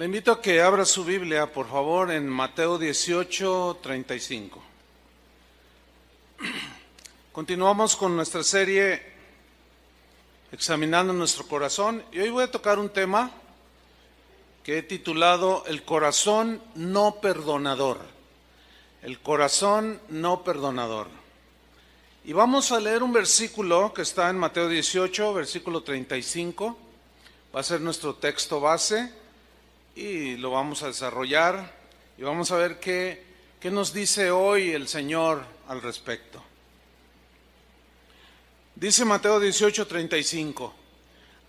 Le invito a que abra su Biblia, por favor, en Mateo 18:35. Continuamos con nuestra serie examinando nuestro corazón y hoy voy a tocar un tema que he titulado El corazón no perdonador. El corazón no perdonador. Y vamos a leer un versículo que está en Mateo 18, versículo 35. Va a ser nuestro texto base y lo vamos a desarrollar y vamos a ver qué nos dice hoy el Señor al respecto. Dice Mateo 18, 35,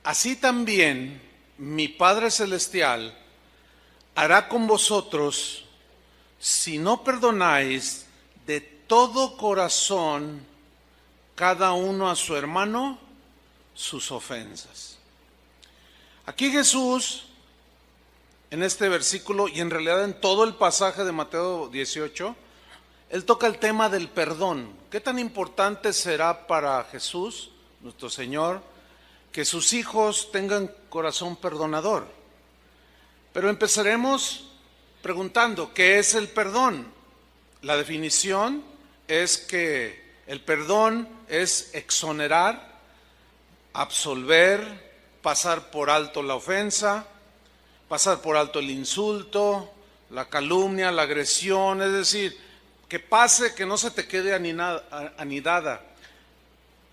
así también mi Padre Celestial hará con vosotros si no perdonáis de todo corazón cada uno a su hermano sus ofensas. Aquí Jesús, en este versículo y en realidad en todo el pasaje de Mateo 18, Él toca el tema del perdón. ¿Qué tan importante será para Jesús, nuestro Señor, que sus hijos tengan corazón perdonador? Pero empezaremos preguntando, ¿qué es el perdón? La definición es que el perdón es exonerar, absolver, pasar por alto la ofensa, pasar por alto el insulto, la calumnia, la agresión, es decir, que pase, que no se te quede anidada,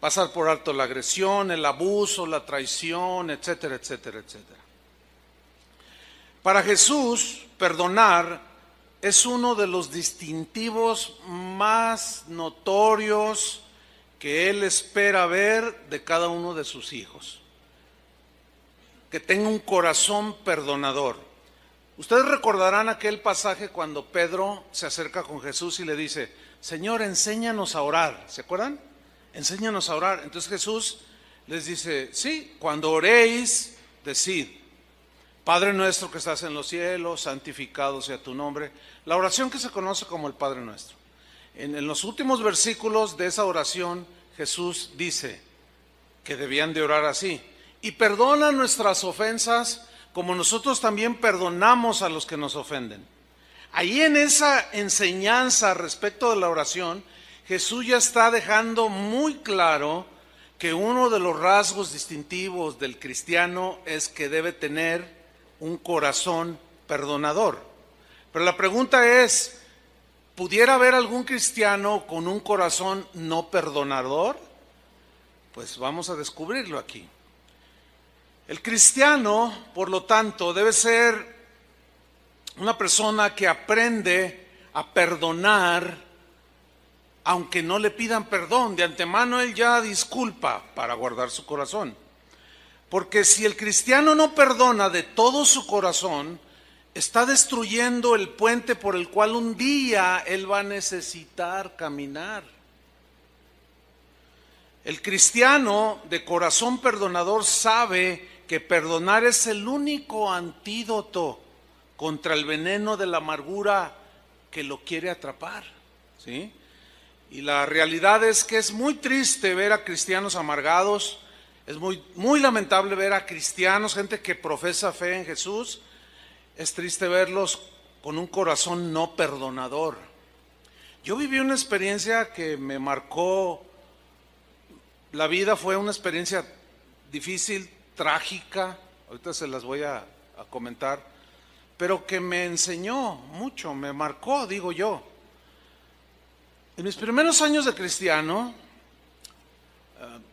pasar por alto la agresión, el abuso, la traición, etcétera, etcétera, etcétera. Para Jesús, perdonar es uno de los distintivos más notorios que Él espera ver de cada uno de sus hijos. Que tenga un corazón perdonador. Ustedes recordarán aquel pasaje cuando Pedro se acerca con Jesús y le dice, Señor, enséñanos a orar. ¿Se acuerdan? Enséñanos a orar. Entonces Jesús les dice, sí, cuando oréis, decid, Padre nuestro que estás en los cielos, santificado sea tu nombre. La oración que se conoce como el Padre nuestro. En los últimos versículos de esa oración, Jesús dice que debían de orar así. Y perdona nuestras ofensas como nosotros también perdonamos a los que nos ofenden. Ahí en esa enseñanza respecto de la oración, Jesús ya está dejando muy claro que uno de los rasgos distintivos del cristiano es que debe tener un corazón perdonador. Pero la pregunta es, ¿pudiera haber algún cristiano con un corazón no perdonador? Pues vamos a descubrirlo aquí. El cristiano, por lo tanto, debe ser una persona que aprende a perdonar, aunque no le pidan perdón. De antemano él ya disculpa para guardar su corazón. Porque si el cristiano no perdona de todo su corazón, está destruyendo el puente por el cual un día él va a necesitar caminar. El cristiano de corazón perdonador sabe que perdonar es el único antídoto contra el veneno de la amargura que lo quiere atrapar, ¿sí? Y la realidad es que es muy triste ver a cristianos amargados, es muy lamentable ver a cristianos, gente que profesa fe en Jesús, es triste verlos con un corazón no perdonador. Yo viví una experiencia que me marcó la vida, fue una experiencia difícil, trágica, ahorita se las voy a comentar, pero que me enseñó mucho, me marcó, digo yo. En mis primeros años de cristiano,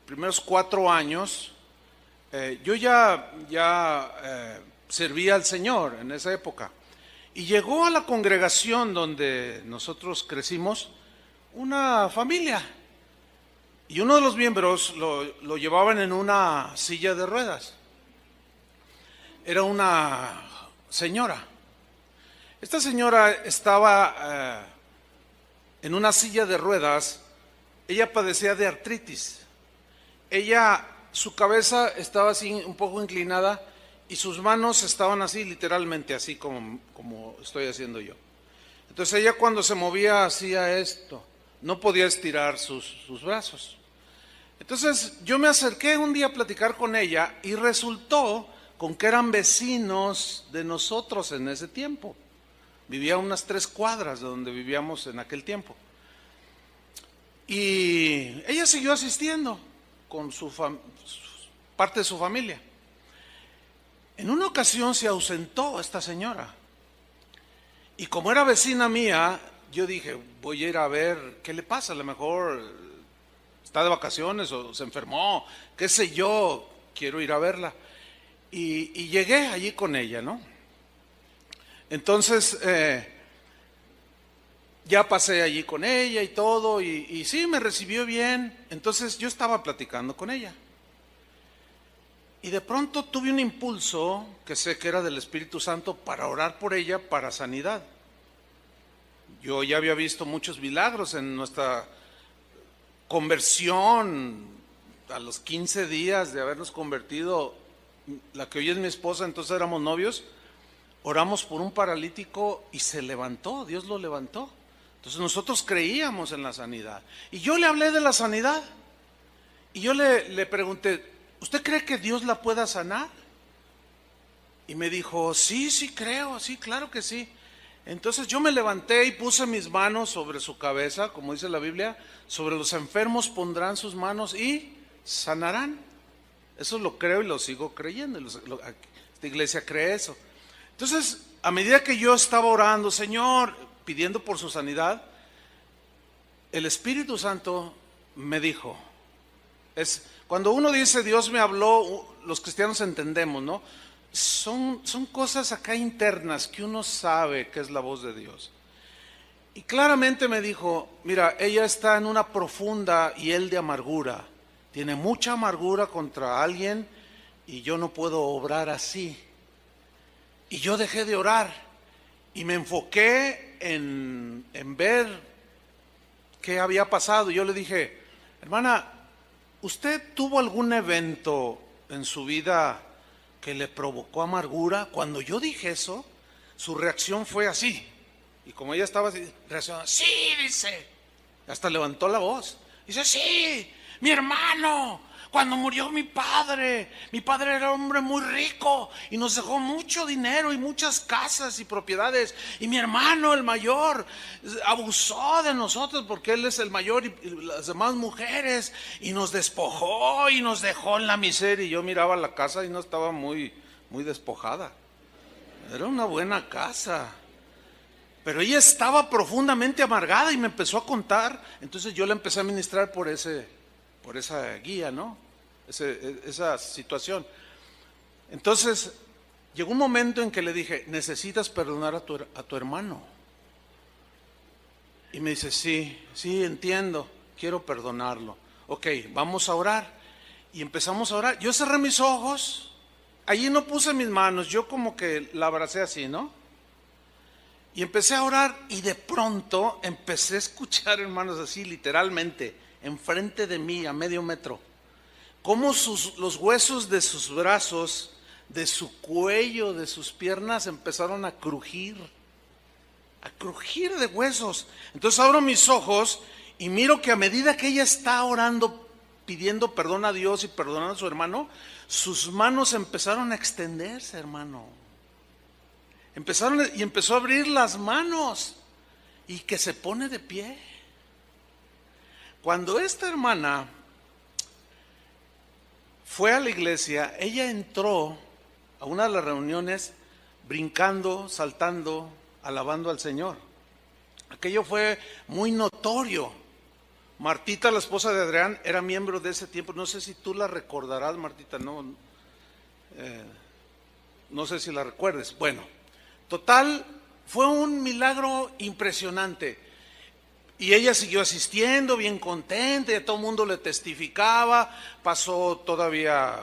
primeros 4 años, yo ya servía al Señor en esa época. Y llegó a la congregación donde nosotros crecimos una familia. Y uno de los miembros lo llevaban en una silla de ruedas. Era una señora. Esta señora estaba en una silla de ruedas. Ella padecía de artritis. Su cabeza estaba así un poco inclinada y sus manos estaban así, literalmente así como estoy haciendo yo. Entonces ella cuando se movía hacía esto. No podía estirar sus brazos. Entonces yo me acerqué un día a platicar con ella y resultó con que eran vecinos de nosotros en ese tiempo. Vivía a unas 3 cuadras de donde vivíamos en aquel tiempo. Y ella siguió asistiendo con parte de su familia. En una ocasión se ausentó esta señora. Y como era vecina mía, yo dije, voy a ir a ver qué le pasa. A lo mejor está de vacaciones o se enfermó, qué sé yo, quiero ir a verla. Y llegué allí con ella, ¿no? Entonces, ya pasé allí con ella y todo, y sí, me recibió bien. Entonces yo estaba platicando con ella. Y de pronto tuve un impulso, que sé que era del Espíritu Santo, para orar por ella para sanidad. Yo ya había visto muchos milagros en nuestra conversión. A los 15 días de habernos convertido, la que hoy es mi esposa, entonces éramos novios, oramos por un paralítico y se levantó, Dios lo levantó. Entonces nosotros creíamos en la sanidad. Y yo le hablé de la sanidad. Y yo le pregunté, ¿usted cree que Dios la pueda sanar? Y me dijo, sí, creo, sí, claro que sí. Entonces yo me levanté y puse mis manos sobre su cabeza, como dice la Biblia, sobre los enfermos pondrán sus manos y sanarán. Eso lo creo y lo sigo creyendo. Esta iglesia cree eso. Entonces, a medida que yo estaba orando, Señor, pidiendo por su sanidad, el Espíritu Santo me dijo, cuando uno dice Dios me habló, los cristianos entendemos, ¿no? Son cosas acá internas que uno sabe que es la voz de Dios. Y claramente me dijo, mira, ella está en una profunda hiel de amargura, tiene mucha amargura contra alguien y yo no puedo obrar así. Y yo dejé de orar y me enfoqué en ver qué había pasado. Yo le dije, hermana, ¿usted tuvo algún evento en su vida que le provocó amargura? Cuando yo dije eso, su reacción fue así. Y como ella estaba así, reaccionó, sí, dice. Hasta levantó la voz. Dice, sí, mi hermano, cuando murió mi padre era un hombre muy rico y nos dejó mucho dinero y muchas casas y propiedades. Y mi hermano, el mayor, abusó de nosotros porque él es el mayor y las demás mujeres, y nos despojó y nos dejó en la miseria. Y yo miraba la casa y no estaba muy despojada. Era una buena casa. Pero ella estaba profundamente amargada y me empezó a contar. Entonces yo le empecé a ministrar por esa guía, ¿no? Esa situación. Entonces llegó un momento en que le dije, necesitas perdonar a tu hermano. Y me dice, sí, entiendo, quiero perdonarlo. Ok, vamos a orar. Y empezamos a orar. Yo cerré mis ojos, allí no puse mis manos, yo como que la abracé así, ¿no? Y empecé a orar y de pronto empecé a escuchar, hermanos, así literalmente, enfrente de mí a medio metro, cómo los huesos de sus brazos, de su cuello, de sus piernas empezaron a crujir de huesos. Entonces abro mis ojos y miro que a medida que ella está orando, pidiendo perdón a Dios y perdonando a su hermano, sus manos empezaron a extenderse, hermano. Empezó a abrir las manos y que se pone de pie. Cuando esta hermana fue a la iglesia, ella entró a una de las reuniones brincando, saltando, alabando al Señor. Aquello fue muy notorio. Martita, la esposa de Adrián, era miembro de ese tiempo. No sé si tú la recordarás, Martita, no sé si la recuerdes. Bueno, total, fue un milagro impresionante. Y ella siguió asistiendo, bien contenta, y a todo el mundo le testificaba. Pasó todavía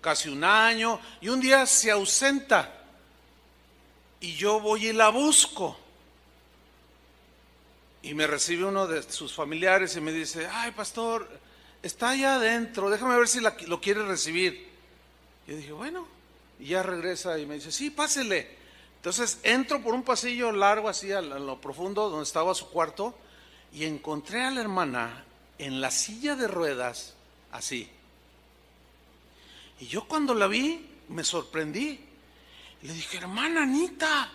casi un año, y un día se ausenta. Y yo voy y la busco. Y me recibe uno de sus familiares y me dice, ay, pastor, está allá adentro, déjame ver si lo quiere recibir. Yo dije, bueno, y ya regresa y me dice, sí, pásele. Entonces entro por un pasillo largo así a lo profundo donde estaba su cuarto y encontré a la hermana en la silla de ruedas así. Y yo cuando la vi me sorprendí. Le dije, hermana Anita,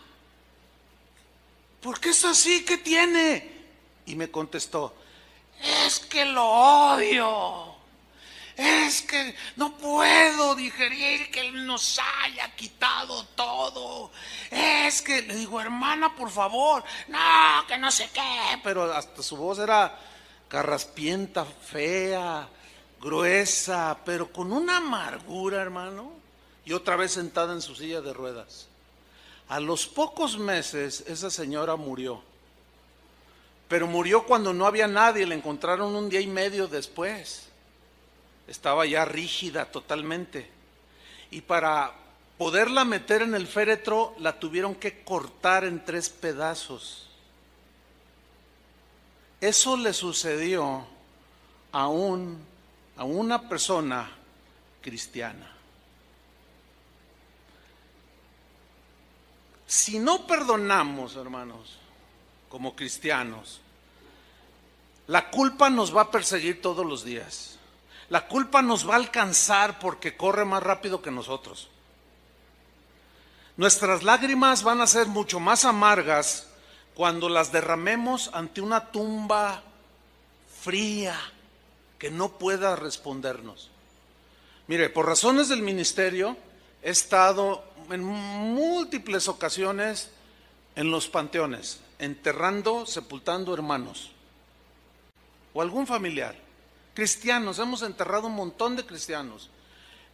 ¿por qué es así? ¿Qué tiene? Y me contestó, es que lo odio. Es que no puedo digerir que Él nos haya quitado todo. Es que, le digo, hermana, por favor, no, que no sé qué. Pero hasta su voz era carraspienta, fea, gruesa, pero con una amargura, hermano. Y otra vez sentada en su silla de ruedas. A los pocos meses esa señora murió. Pero murió cuando no había nadie, la encontraron un día y medio después. Estaba ya rígida totalmente. Y para poderla meter en el féretro, la tuvieron que cortar en 3 pedazos. Eso le sucedió a una persona cristiana. Si no perdonamos, hermanos, como cristianos, la culpa nos va a perseguir todos los días. La culpa nos va a alcanzar porque corre más rápido que nosotros. Nuestras lágrimas van a ser mucho más amargas cuando las derramemos ante una tumba fría que no pueda respondernos. Mire, por razones del ministerio he estado en múltiples ocasiones en los panteones, enterrando, sepultando hermanos o algún familiar. Cristianos, hemos enterrado un montón de cristianos.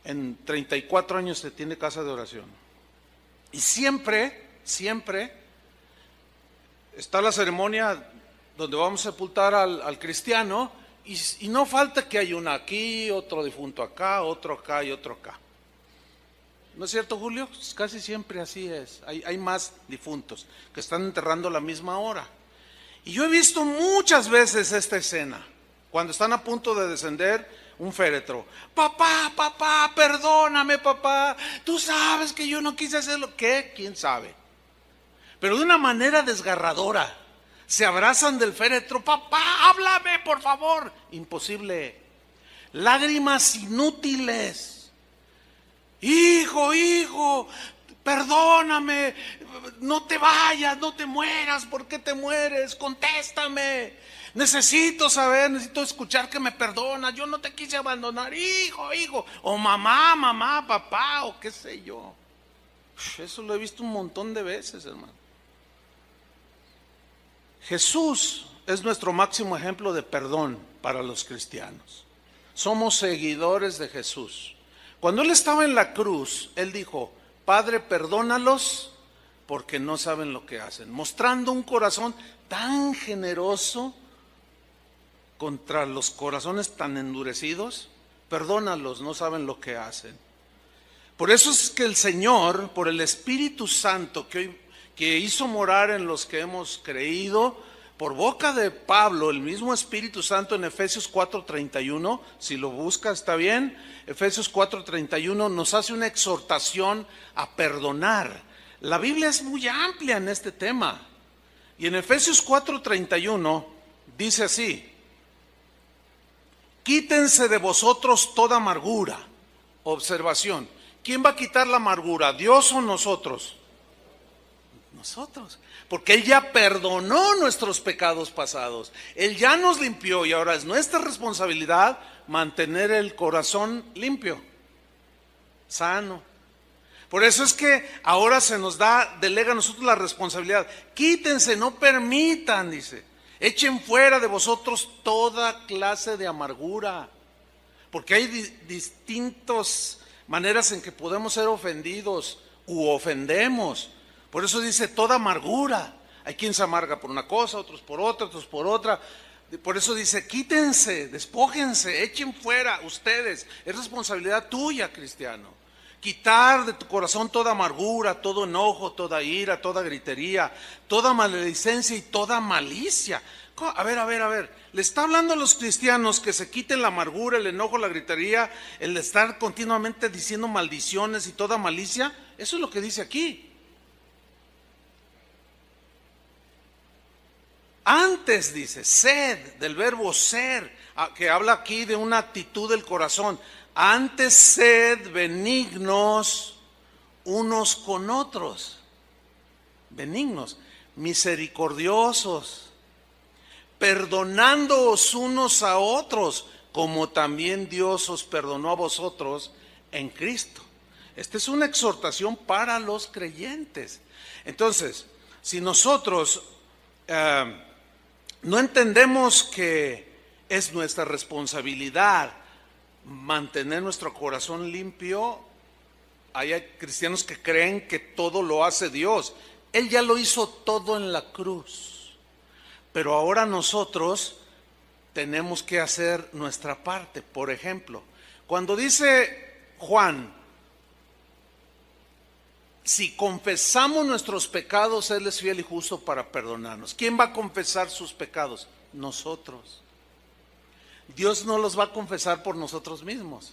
En 34 años se tiene casa de oración. Y siempre está la ceremonia donde vamos a sepultar al cristiano y no falta que hay uno aquí, otro difunto acá, otro acá y otro acá. ¿No es cierto, Julio? Casi siempre así es. Hay más difuntos que están enterrando a la misma hora. Y yo he visto muchas veces esta escena. Cuando están a punto de descender un féretro. Papá, perdóname, papá. Tú sabes que yo no quise hacerlo. ¿Qué? ¿Quién sabe? Pero de una manera desgarradora. Se abrazan del féretro. Papá, háblame, por favor. Imposible. Lágrimas inútiles. Hijo, perdóname. No te vayas, no te mueras. ¿Por qué te mueres? Contéstame. Necesito saber, necesito escuchar que me perdonas. Yo no te quise abandonar, hijo. O mamá, papá, o qué sé yo. Eso lo he visto un montón de veces, hermano. Jesús es nuestro máximo ejemplo de perdón para los cristianos. Somos seguidores de Jesús. Cuando Él estaba en la cruz, Él dijo, Padre, perdónalos porque no saben lo que hacen. Mostrando un corazón tan generoso contra los corazones tan endurecidos, perdónalos, no saben lo que hacen. Por eso es que el Señor, por el Espíritu Santo que hizo morar en los que hemos creído, por boca de Pablo, el mismo Espíritu Santo en Efesios 4:31, si lo busca está bien, Efesios 4:31 nos hace una exhortación a perdonar. La Biblia es muy amplia en este tema. Y en Efesios 4:31 dice así: quítense de vosotros toda amargura. Observación, ¿quién va a quitar la amargura? ¿Dios o nosotros? Nosotros, porque Él ya perdonó nuestros pecados pasados. Él ya nos limpió y ahora es nuestra responsabilidad mantener el corazón limpio, sano. Por eso es que ahora se nos delega a nosotros la responsabilidad. Quítense, no permitan, dice. Echen fuera de vosotros toda clase de amargura. Porque hay distintas maneras en que podemos ser ofendidos u ofendemos. Por eso dice toda amargura. Hay quien se amarga por una cosa, otros por otra, otros por otra. Por eso dice quítense, despójense, echen fuera ustedes. Es responsabilidad tuya, cristiano. Quitar de tu corazón toda amargura, todo enojo, toda ira, toda gritería, toda maledicencia y toda malicia. A ver, le está hablando a los cristianos que se quiten la amargura, el enojo, la gritería, el estar continuamente diciendo maldiciones y toda malicia. Eso es lo que dice aquí. Antes dice, sed, del verbo ser, que habla aquí de una actitud del corazón. Antes sed benignos unos con otros, benignos, misericordiosos, perdonándoos unos a otros, como también Dios os perdonó a vosotros en Cristo. Esta es una exhortación para los creyentes. Entonces, si nosotros no entendemos que es nuestra responsabilidad mantener nuestro corazón limpio, hay cristianos que creen que todo lo hace Dios. Él ya lo hizo todo en la cruz, pero ahora nosotros tenemos que hacer nuestra parte. Por ejemplo, cuando dice Juan, si confesamos nuestros pecados, Él es fiel y justo para perdonarnos. ¿Quién va a confesar sus pecados? Nosotros. Dios no los va a confesar por nosotros mismos.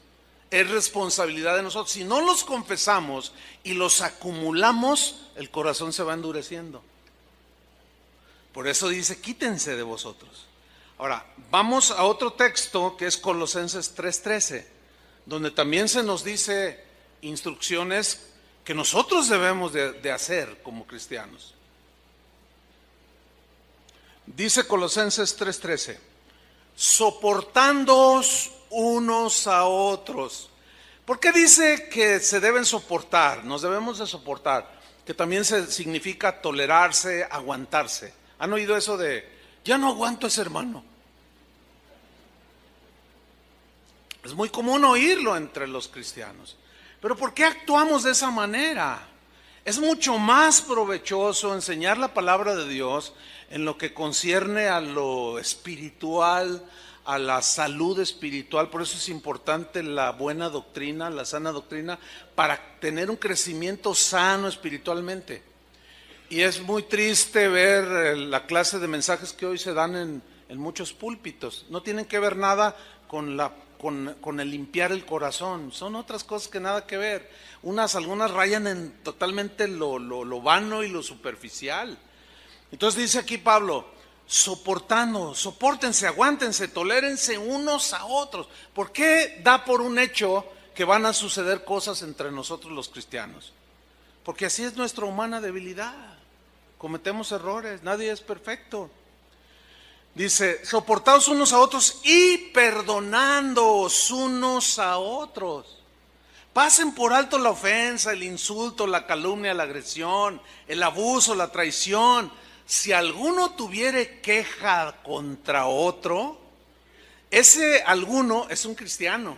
Es responsabilidad de nosotros. Si no los confesamos y los acumulamos, el corazón se va endureciendo. Por eso dice, quítense de vosotros. Ahora, vamos a otro texto que es Colosenses 3:13, donde también se nos dice instrucciones que nosotros debemos de hacer como cristianos. Dice Colosenses 3:13, soportándoos unos a otros. ¿Por qué dice que se deben soportar? Nos debemos de soportar, que también significa tolerarse, aguantarse. ¿Han oído eso de, ya no aguanto a ese hermano? Es muy común oírlo entre los cristianos. Pero ¿por qué actuamos de esa manera? Es mucho más provechoso enseñar la palabra de Dios en lo que concierne a lo espiritual, a la salud espiritual. Por eso es importante la buena doctrina, la sana doctrina, para tener un crecimiento sano espiritualmente. Y es muy triste ver la clase de mensajes que hoy se dan en muchos púlpitos. No tienen que ver nada con el limpiar el corazón. Son otras cosas que nada que ver. Algunas rayan en totalmente lo vano y lo superficial. Entonces dice aquí Pablo, sopórtense, aguántense, tolérense unos a otros. ¿Por qué da por un hecho que van a suceder cosas entre nosotros los cristianos? Porque así es nuestra humana debilidad. Cometemos errores, nadie es perfecto. Dice, soportaos unos a otros y perdonándoos unos a otros. Pasen por alto la ofensa, el insulto, la calumnia, la agresión, el abuso, la traición. Si alguno tuviere queja contra otro, ese alguno es un cristiano.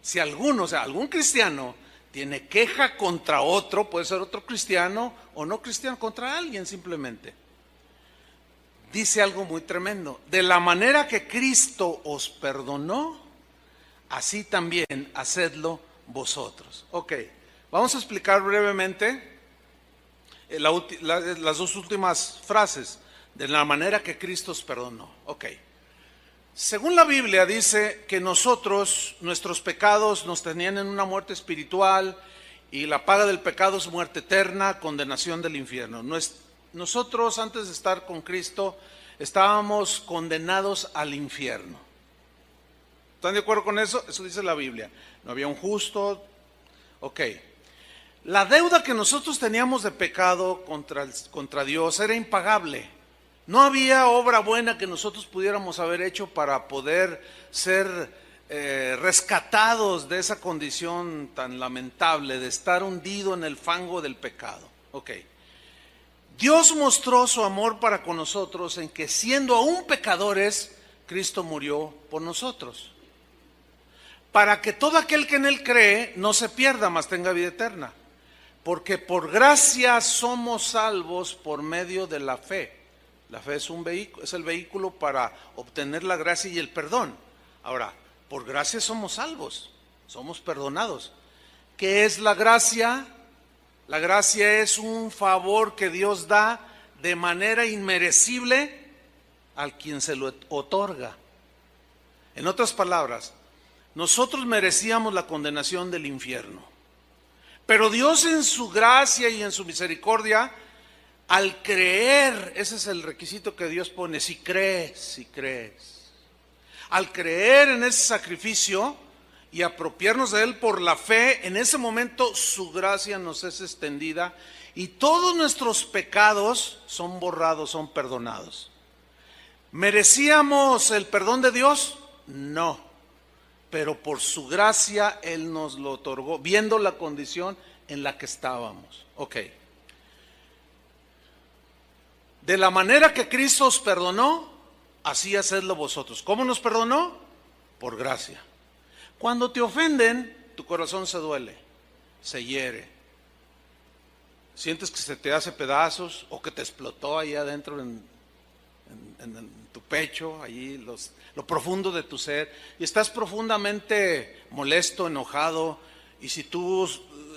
Si algún cristiano tiene queja contra otro, puede ser otro cristiano o no cristiano, contra alguien simplemente. Dice algo muy tremendo, de la manera que Cristo os perdonó, así también hacedlo vosotros. Ok, vamos a explicar brevemente las dos últimas frases, de la manera que Cristo os perdonó. Ok, según la Biblia dice que nuestros pecados nos tenían en una muerte espiritual y la paga del pecado es muerte eterna, condenación del infierno. Nosotros antes de estar con Cristo estábamos condenados al infierno. ¿Están de acuerdo con eso? Eso dice la Biblia. No había un justo. Ok. La deuda que nosotros teníamos de pecado contra Dios era impagable. No había obra buena que nosotros pudiéramos haber hecho para poder ser rescatados de esa condición tan lamentable de estar hundido en el fango del pecado. Ok. Dios mostró su amor para con nosotros en que siendo aún pecadores, Cristo murió por nosotros. Para que todo aquel que en Él cree no se pierda, mas tenga vida eterna. Porque por gracia somos salvos por medio de la fe. La fe es el vehículo para obtener la gracia y el perdón. Ahora, por gracia somos salvos, somos perdonados. ¿Qué es la gracia? La gracia es un favor que Dios da de manera inmerecible al quien se lo otorga. En otras palabras, nosotros merecíamos la condenación del infierno. Pero Dios en su gracia y en su misericordia, al creer, ese es el requisito que Dios pone, si crees. Al creer en ese sacrificio y apropiarnos de Él por la fe, en ese momento su gracia nos es extendida y todos nuestros pecados son borrados, son perdonados. ¿Merecíamos el perdón de Dios? No, pero por su gracia Él nos lo otorgó, viendo la condición en la que estábamos. Ok. De la manera que Cristo os perdonó, así hacedlo vosotros. ¿Cómo nos perdonó? Por gracia. Cuando te ofenden, tu corazón se duele, se hiere. Sientes que se te hace pedazos o que te explotó ahí adentro en tu pecho, allí lo profundo de tu ser. Y estás profundamente molesto, enojado. Y si tú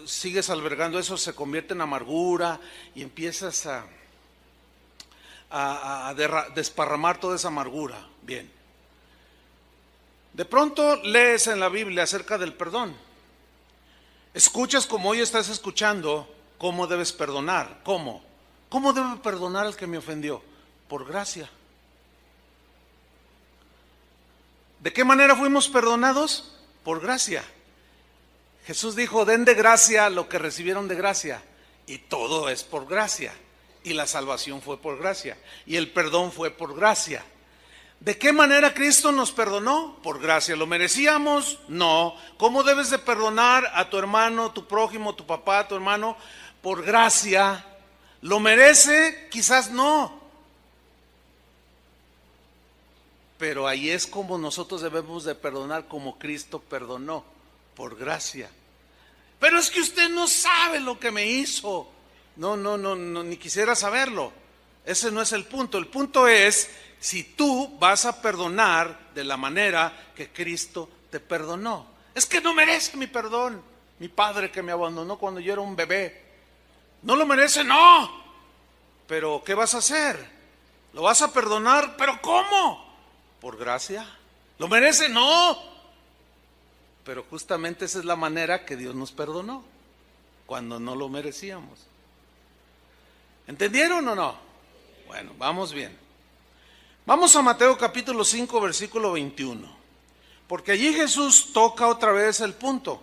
sigues albergando eso, se convierte en amargura y empiezas a desparramar toda esa amargura. Bien. De pronto lees en la Biblia acerca del perdón. Escuchas como hoy estás escuchando cómo debes perdonar. ¿Cómo? ¿Cómo debo perdonar al que me ofendió? Por gracia. ¿De qué manera fuimos perdonados? Por gracia. Jesús dijo, den de gracia lo que recibieron de gracia. Y todo es por gracia. Y la salvación fue por gracia. Y el perdón fue por gracia. ¿De qué manera Cristo nos perdonó? Por gracia. ¿Lo merecíamos? No. ¿Cómo debes de perdonar a tu hermano, tu prójimo, tu papá, tu hermano? Por gracia. ¿Lo merece? Quizás no. Pero ahí es como nosotros debemos de perdonar, como Cristo perdonó, por gracia. Pero es que usted no sabe lo que me hizo. No, ni quisiera saberlo. Ese no es el punto. El punto es si tú vas a perdonar de la manera que Cristo te perdonó. Es que no merece mi perdón. Mi padre que me abandonó cuando yo era un bebé. No lo merece, no. Pero ¿qué vas a hacer? ¿Lo vas a perdonar? ¿Pero cómo? ¿Por gracia? ¿Lo merece? No. Pero justamente esa es la manera que Dios nos perdonó, cuando no lo merecíamos. ¿Entendieron o no? Bueno, vamos bien. Vamos a Mateo capítulo 5, versículo 21. Porque allí Jesús toca otra vez el punto.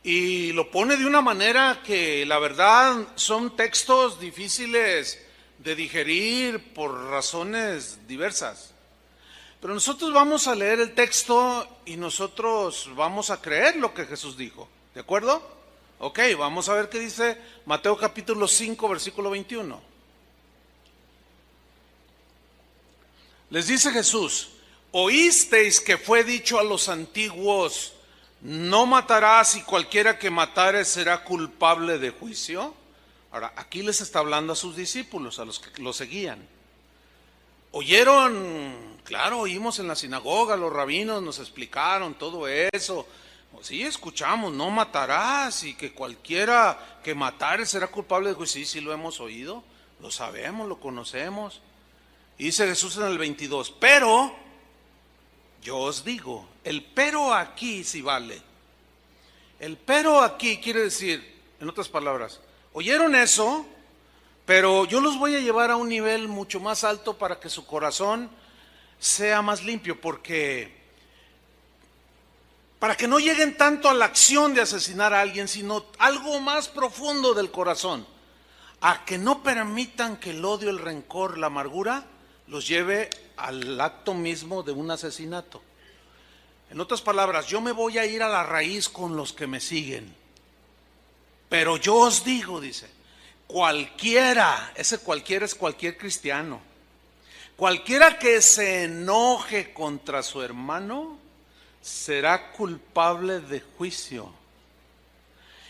Y lo pone de una manera que la verdad son textos difíciles de digerir por razones diversas. Pero nosotros vamos a leer el texto y nosotros vamos a creer lo que Jesús dijo. ¿De acuerdo? Ok, vamos a ver qué dice Mateo capítulo 5, versículo 21. Les dice Jesús, oísteis que fue dicho a los antiguos, no matarás y cualquiera que matare será culpable de juicio. Ahora, aquí les está hablando a sus discípulos, a los que lo seguían. Oyeron, claro, oímos en la sinagoga, los rabinos nos explicaron todo eso. Sí, escuchamos, no matarás y que cualquiera que matare será culpable de juicio. Sí, lo hemos oído, lo sabemos, lo conocemos. Y dice Jesús en el 22, pero yo os digo, el pero aquí sí vale. El pero aquí quiere decir, en otras palabras, oyeron eso, pero yo los voy a llevar a un nivel mucho más alto para que su corazón sea más limpio, porque para que no lleguen tanto a la acción de asesinar a alguien, sino algo más profundo del corazón, a que no permitan que el odio, el rencor, la amargura los lleve al acto mismo de un asesinato. En otras palabras, yo me voy a ir a la raíz con los que me siguen. Pero yo os digo, dice, cualquiera, ese cualquiera es cualquier cristiano, cualquiera que se enoje contra su hermano será culpable de juicio.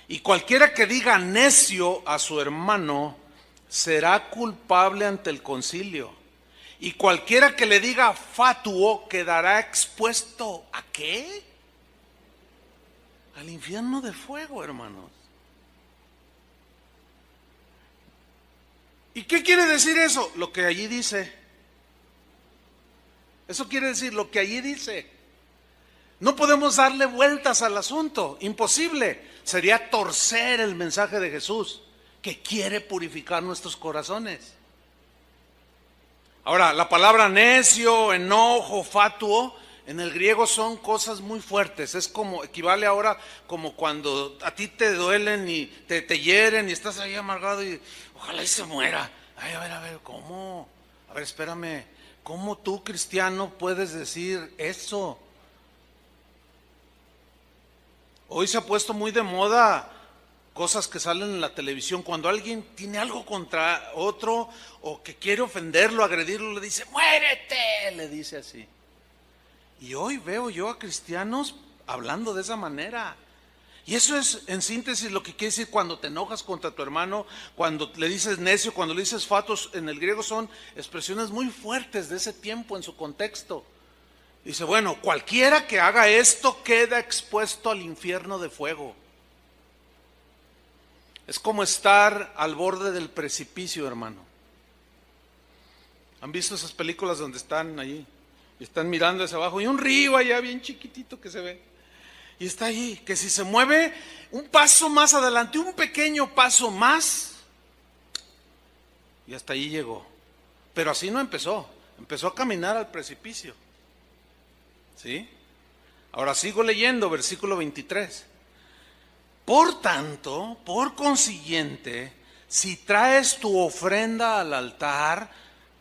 Y cualquiera que diga necio a su hermano será culpable ante el concilio. Y cualquiera que le diga fatuo quedará expuesto ¿a qué? Al infierno de fuego, hermanos. ¿Y qué quiere decir eso? Lo que allí dice. Eso quiere decir lo que allí dice. No podemos darle vueltas al asunto, imposible. Sería torcer el mensaje de Jesús, que quiere purificar nuestros corazones. Ahora, la palabra necio, enojo, fatuo, En el griego son cosas muy fuertes, es como, equivale ahora como cuando a ti te duelen y te hieren y estás ahí amargado y ojalá y se muera. Ay, a ver, ¿cómo? A ver, espérame, ¿cómo tú, cristiano, puedes decir eso? Hoy se ha puesto muy de moda cosas que salen en la televisión. Cuando alguien tiene algo contra otro o que quiere ofenderlo, agredirlo, le dice, ¡muérete! Le dice así. Y hoy veo yo a cristianos hablando de esa manera. Y eso es en síntesis lo que quiere decir cuando te enojas contra tu hermano, cuando le dices necio, cuando le dices fatos. En el griego son expresiones muy fuertes de ese tiempo en su contexto. Dice, bueno, cualquiera que haga esto queda expuesto al infierno de fuego. Es como estar al borde del precipicio, hermano. ¿Han visto esas películas donde están allí? Y están mirando hacia abajo y un río allá bien chiquitito que se ve. Y está allí, que si se mueve un paso más adelante, un pequeño paso más, y hasta allí llegó. Pero así no empezó, empezó a caminar al precipicio. ¿Sí? Ahora sigo leyendo, versículo 23. Por tanto, por consiguiente, si traes tu ofrenda al altar,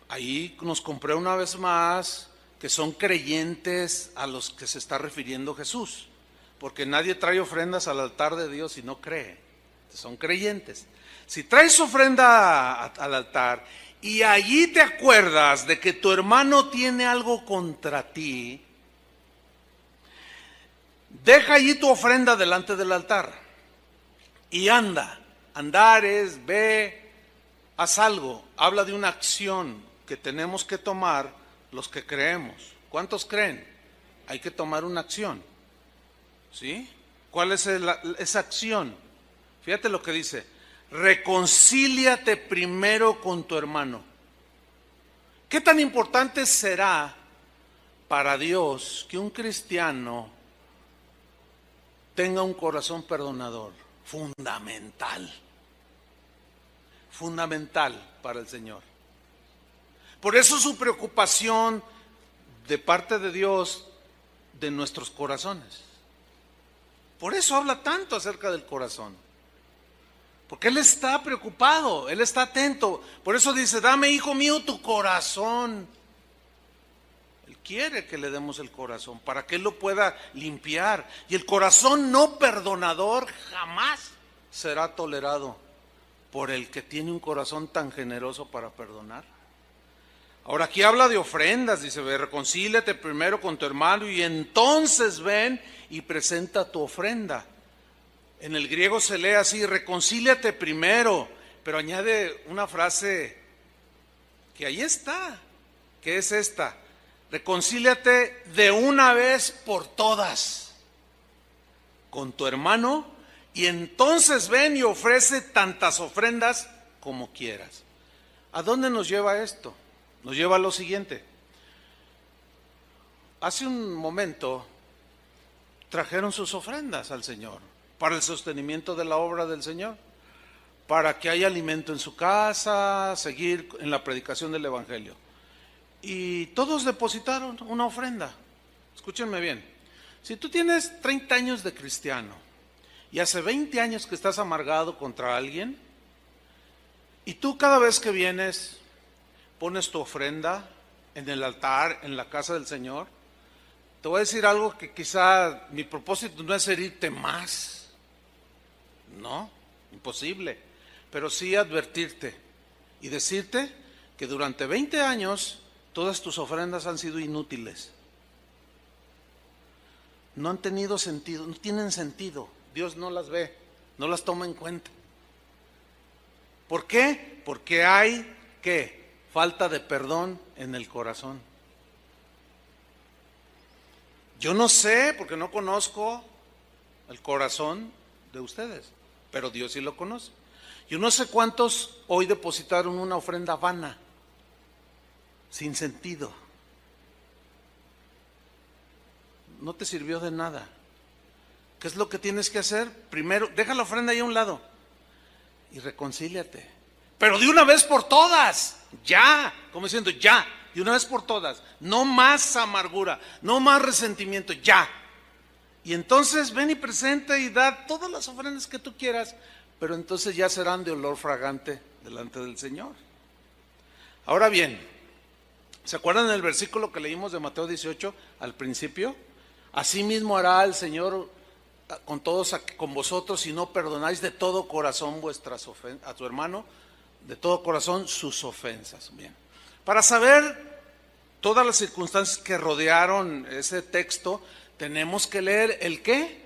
ahí nos compré una vez más que son creyentes a los que se está refiriendo Jesús, porque nadie trae ofrendas al altar de Dios si no cree, son creyentes. Si traes ofrenda al altar y allí te acuerdas de que tu hermano tiene algo contra ti, deja allí tu ofrenda delante del altar y anda. Andar es, ve, haz algo. Habla de una acción que tenemos que tomar los que creemos. ¿Cuántos creen? Hay que tomar una acción. ¿Sí? ¿Cuál es esa acción? Fíjate lo que dice. Reconcíliate primero con tu hermano. ¿Qué tan importante será para Dios que un cristiano tenga un corazón perdonador? Fundamental. Fundamental para el Señor. Por eso su preocupación de parte de Dios de nuestros corazones. Por eso habla tanto acerca del corazón. Porque Él está preocupado, Él está atento. Por eso dice, dame, hijo mío, tu corazón. Él quiere que le demos el corazón para que Él lo pueda limpiar. Y el corazón no perdonador jamás será tolerado por el que tiene un corazón tan generoso para perdonar. Ahora aquí habla de ofrendas, dice, reconcíliate primero con tu hermano y entonces ven y presenta tu ofrenda. En el griego se lee así, reconcíliate primero, pero añade una frase que ahí está, que es esta, reconcíliate de una vez por todas con tu hermano y entonces ven y ofrece tantas ofrendas como quieras. ¿A dónde nos lleva esto? Nos lleva a lo siguiente. Hace un momento trajeron sus ofrendas al Señor para el sostenimiento de la obra del Señor, para que haya alimento en su casa, seguir en la predicación del Evangelio. Y todos depositaron una ofrenda. Escúchenme bien. Si tú tienes 30 años de cristiano y hace 20 años que estás amargado contra alguien, y tú cada vez que vienes pones tu ofrenda en el altar, en la casa del Señor, te voy a decir algo que quizá mi propósito no es herirte más, no, imposible, pero sí advertirte y decirte que durante 20 años todas tus ofrendas han sido inútiles. No han tenido sentido, no tienen sentido. Dios no las ve, no las toma en cuenta. ¿Por qué? Porque hay, ¿qué? Falta de perdón en el corazón. Yo no sé, porque no conozco el corazón de ustedes, pero Dios sí lo conoce. Yo no sé cuántos hoy depositaron una ofrenda vana, sin sentido. No te sirvió de nada. ¿Qué es lo que tienes que hacer? Primero, deja la ofrenda ahí a un lado y reconcíliate. Pero de una vez por todas, ya, como diciendo, ya, de una vez por todas, no más amargura, no más resentimiento, ya. Y entonces ven y presenta y da todas las ofrendas que tú quieras, pero entonces ya serán de olor fragante delante del Señor. Ahora bien, ¿se acuerdan del versículo que leímos de Mateo 18 al principio? Asimismo hará el Señor con todos, con vosotros, si no perdonáis de todo corazón vuestras ofensas, a tu hermano, de todo corazón sus ofensas. Bien, para saber todas las circunstancias que rodearon ese texto, tenemos que leer ¿el qué?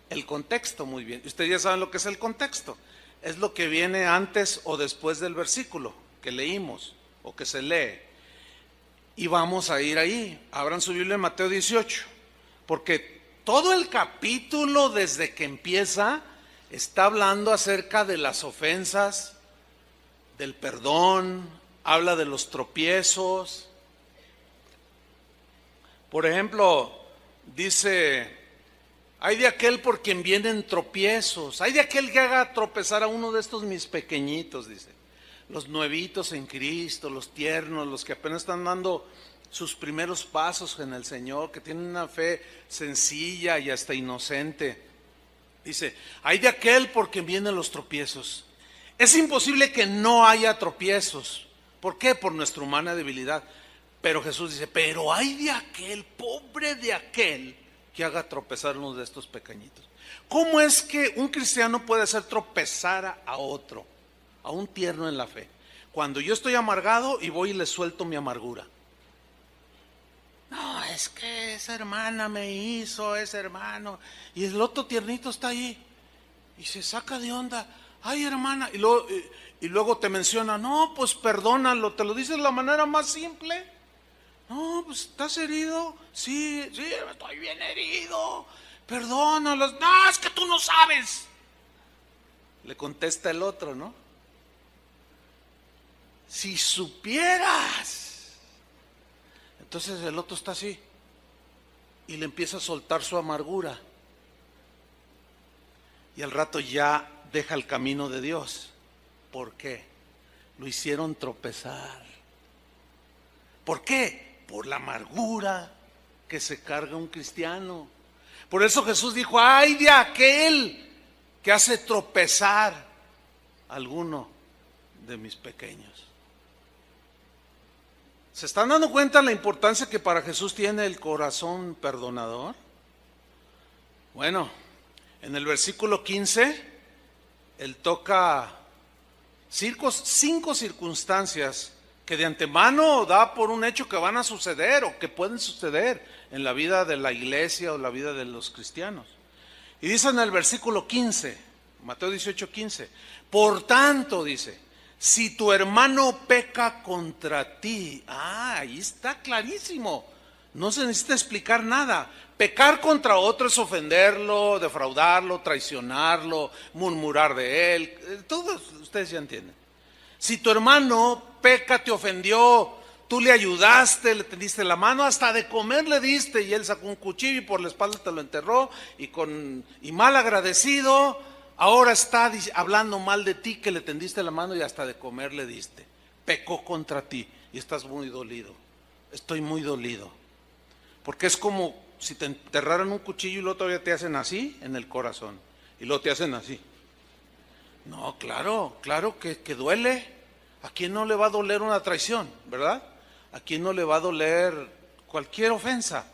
El contexto, muy bien. Ustedes ya saben lo que es el contexto. Es lo que viene antes o después del versículo que leímos o que se lee. Y vamos a ir ahí. Abran su Biblia en Mateo 18, porque todo el capítulo desde que empieza está hablando acerca de las ofensas, del perdón, habla de los tropiezos. Por ejemplo, dice: hay de aquel por quien vienen tropiezos, hay de aquel que haga tropezar a uno de estos mis pequeñitos, dice. Los nuevitos en Cristo, los tiernos, los que apenas están dando sus primeros pasos en el Señor, que tienen una fe sencilla y hasta inocente. Dice: hay de aquel por quien vienen los tropiezos. Es imposible que no haya tropiezos. ¿Por qué? Por nuestra humana debilidad. Pero Jesús dice: pero hay de aquel, pobre de aquel, que haga tropezar a uno de estos pequeñitos. ¿Cómo es que un cristiano puede hacer tropezar a otro, a un tierno en la fe? Cuando yo estoy amargado y voy y le suelto mi amargura. No, es que esa hermana me hizo, ese hermano, y el otro tiernito está ahí y se saca de onda. Ay, hermana, y luego te menciona: no, pues perdónalo. Te lo dice de la manera más simple. No, pues ¿estás herido? Sí, estoy bien herido. Perdónalos. No, es que tú no sabes. Le contesta el otro, ¿no? Si supieras. Entonces el otro está así y le empieza a soltar su amargura. Y al rato ya deja el camino de Dios. ¿Por qué? Lo hicieron tropezar. ¿Por qué? Por la amargura que se carga un cristiano. Por eso Jesús dijo: ay de aquel que hace tropezar a alguno de mis pequeños. ¿Se están dando cuenta la importancia que para Jesús tiene el corazón perdonador? Bueno, en el versículo 15, Él toca 5 circunstancias que de antemano da por un hecho que van a suceder o que pueden suceder en la vida de la iglesia o la vida de los cristianos. Y dice en el versículo 15, Mateo 18:15, por tanto, dice, si tu hermano peca contra ti, ahí está clarísimo, no se necesita explicar nada. Pecar contra otro es ofenderlo, defraudarlo, traicionarlo, murmurar de él, todos ustedes ya entienden. Si tu hermano peca, te ofendió, tú le ayudaste, le tendiste la mano, hasta de comer le diste, y él sacó un cuchillo y por la espalda te lo enterró, y mal agradecido, ahora está hablando mal de ti, que le tendiste la mano y hasta de comer le diste. Pecó contra ti y estás muy dolido. Estoy muy dolido. Porque es como si te enterraran un cuchillo y luego todavía te hacen así en el corazón, y luego te hacen así. No, claro que duele. ¿A quién no le va a doler una traición, verdad? ¿A quién no le va a doler cualquier ofensa?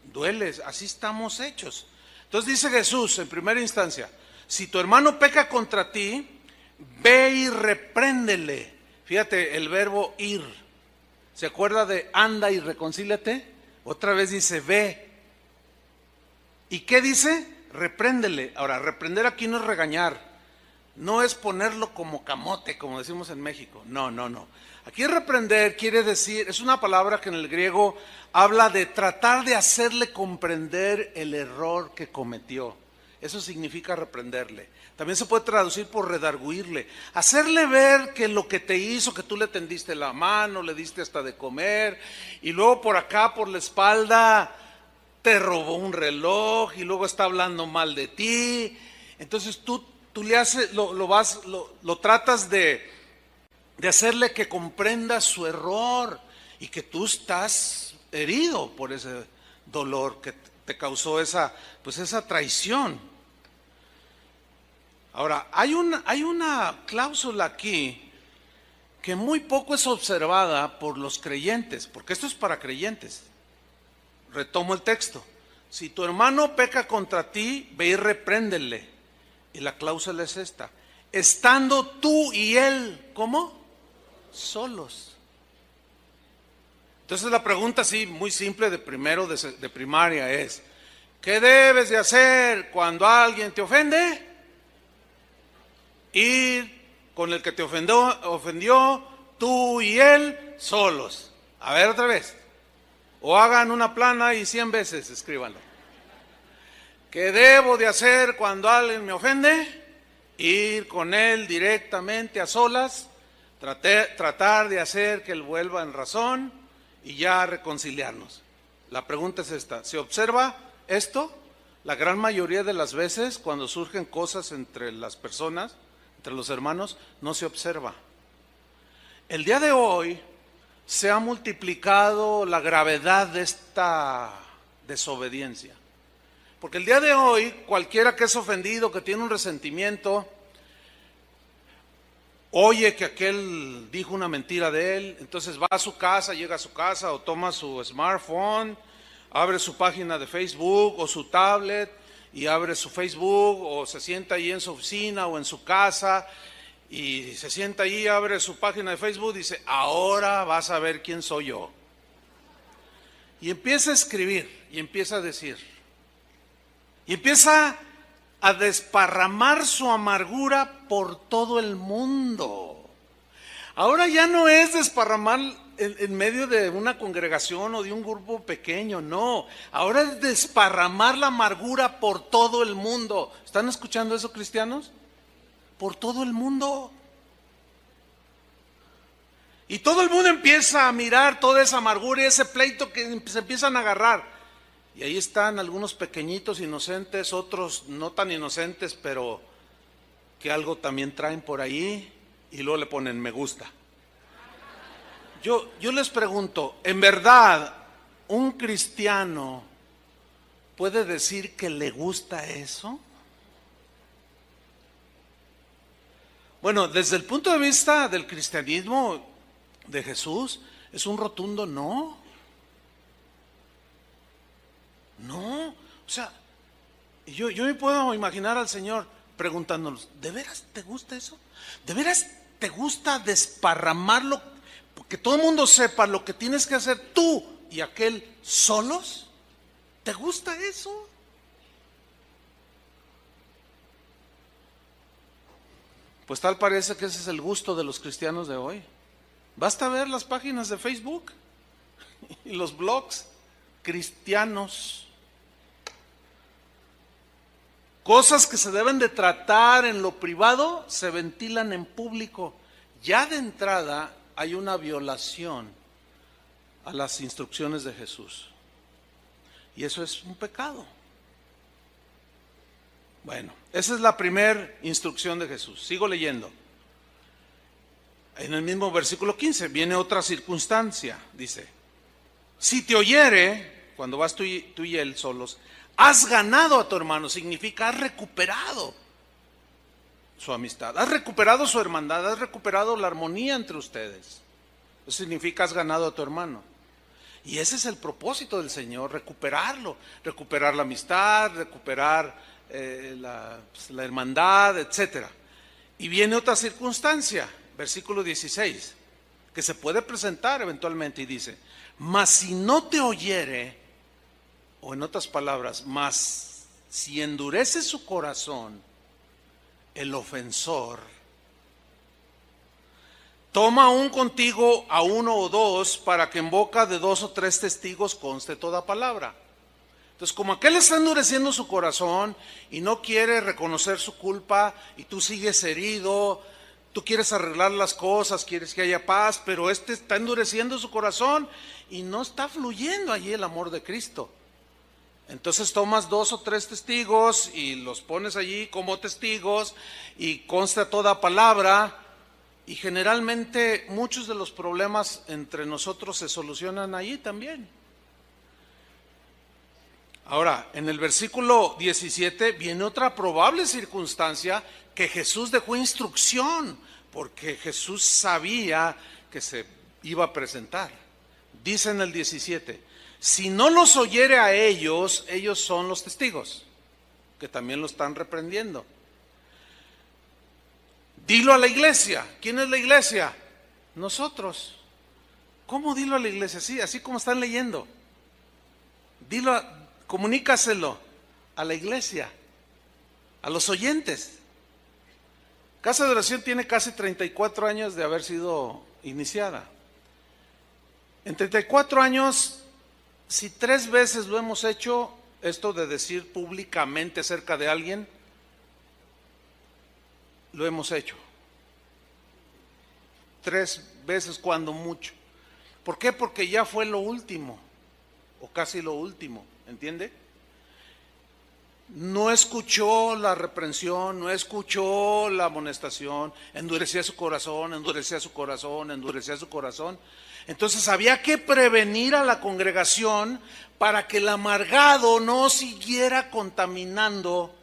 Duele, así estamos hechos. Entonces dice Jesús en primera instancia: si tu hermano peca contra ti, ve y repréndele. Fíjate el verbo ir. ¿Se acuerda de anda y reconcíliate? Otra vez dice ve. ¿Y qué dice? Repréndele. Ahora, reprender aquí no es regañar. No es ponerlo como camote, como decimos en México. No. Aquí reprender quiere decir, es una palabra que en el griego habla de tratar de hacerle comprender el error que cometió. Eso significa reprenderle. También se puede traducir por redarguirle. Hacerle ver que lo que te hizo, que tú le tendiste la mano, le diste hasta de comer, y luego por acá, por la espalda, te robó un reloj, y luego está hablando mal de ti. Entonces tú le haces, lo tratas de hacerle que comprenda su error. y que tú estás herido por ese dolor que te causó esa traición. Ahora, hay una cláusula aquí que muy poco es observada por los creyentes, porque esto es para creyentes. Retomo el texto. Si tu hermano peca contra ti, ve y repréndele. Y la cláusula es esta: estando tú y él, ¿cómo? Solos. Entonces la pregunta así muy simple de primaria es: ¿qué debes de hacer cuando alguien te ofende? Ir con el que te ofendió, tú y él solos. A ver otra vez. O hagan una plana y 100 veces escríbanlo. ¿Qué debo de hacer cuando alguien me ofende? Ir con él directamente a solas, tratar de hacer que él vuelva en razón y ya reconciliarnos. La pregunta es esta: ¿se observa esto? La gran mayoría de las veces cuando surgen cosas entre las personas, entre los hermanos, no se observa. El día de hoy se ha multiplicado la gravedad de esta desobediencia. Porque el día de hoy, cualquiera que es ofendido, que tiene un resentimiento, oye que aquel dijo una mentira de él, entonces va a su casa, llega a su casa o toma su smartphone, abre su página de Facebook o su tablet y abre su Facebook, o se sienta ahí en su oficina o en su casa y se sienta ahí, abre su página de Facebook y dice: ahora vas a ver quién soy yo. Y empieza a escribir y empieza a decir y empieza a desparramar su amargura por todo el mundo. Ahora ya no es desparramar en medio de una congregación o de un grupo pequeño, no. Ahora es desparramar la amargura por todo el mundo. ¿Están escuchando eso, cristianos? Por todo el mundo. Y todo el mundo empieza a mirar toda esa amargura y ese pleito que se empiezan a agarrar. Y ahí están algunos pequeñitos inocentes, otros no tan inocentes, pero que algo también traen por ahí y luego le ponen me gusta. Yo les pregunto, ¿en verdad un cristiano puede decir que le gusta eso? Bueno, desde el punto de vista del cristianismo de Jesús, es un rotundo no. No, o sea, yo me puedo imaginar al Señor preguntándonos: ¿de veras te gusta eso? ¿De veras te gusta desparramarlo? Que todo el mundo sepa lo que tienes que hacer tú y aquel solos. ¿Te gusta eso? Pues tal parece que ese es el gusto de los cristianos de hoy. Basta ver las páginas de Facebook y los blogs cristianos. Cosas que se deben de tratar en lo privado se ventilan en público. Ya de entrada hay una violación a las instrucciones de Jesús. Y eso es un pecado. Bueno, esa es la primera instrucción de Jesús. Sigo leyendo. En el mismo versículo 15 viene otra circunstancia. Dice: si te oyere, cuando vas tú y él solos, has ganado a tu hermano. Significa has recuperado su amistad, has recuperado su hermandad, has recuperado la armonía entre ustedes. Eso significa has ganado a tu hermano. Y ese es el propósito del Señor: recuperarlo, recuperar la amistad, recuperar la hermandad, etc. Y viene otra circunstancia, versículo 16, que se puede presentar eventualmente y dice: mas si no te oyere, o en otras palabras, mas si endurece su corazón el ofensor, toma aún contigo a uno o dos, para que en boca de 2 o 3 testigos conste toda palabra. Entonces, como aquel está endureciendo su corazón y no quiere reconocer su culpa, y tú sigues herido, tú quieres arreglar las cosas, quieres que haya paz, pero este está endureciendo su corazón y no está fluyendo allí el amor de Cristo. Entonces tomas 2 o 3 testigos y los pones allí como testigos y consta toda palabra, Y generalmente muchos de los problemas entre nosotros se solucionan allí también. Ahora, en el versículo 17 viene otra probable circunstancia que Jesús dejó instrucción, porque Jesús sabía que se iba a presentar. Dice en el 17, si no los oyere a ellos, ellos son los testigos, que también lo están reprendiendo. Dilo a la iglesia. ¿Quién es la iglesia? Nosotros. ¿Cómo dilo a la iglesia? Sí, así como están leyendo. Dilo, comunícaselo a la iglesia, a los oyentes. Casa de Oración tiene casi 34 años de haber sido iniciada. En 34 años, si 3 veces lo hemos hecho, esto de decir públicamente acerca de alguien, lo hemos hecho. 3 veces cuando mucho. ¿Por qué? Porque ya fue lo último, o casi lo último, ¿entiende? No escuchó la reprensión, no escuchó la amonestación, endurecía su corazón, endurecía su corazón, endurecía su corazón. Entonces había que prevenir a la congregación para que el amargado no siguiera contaminando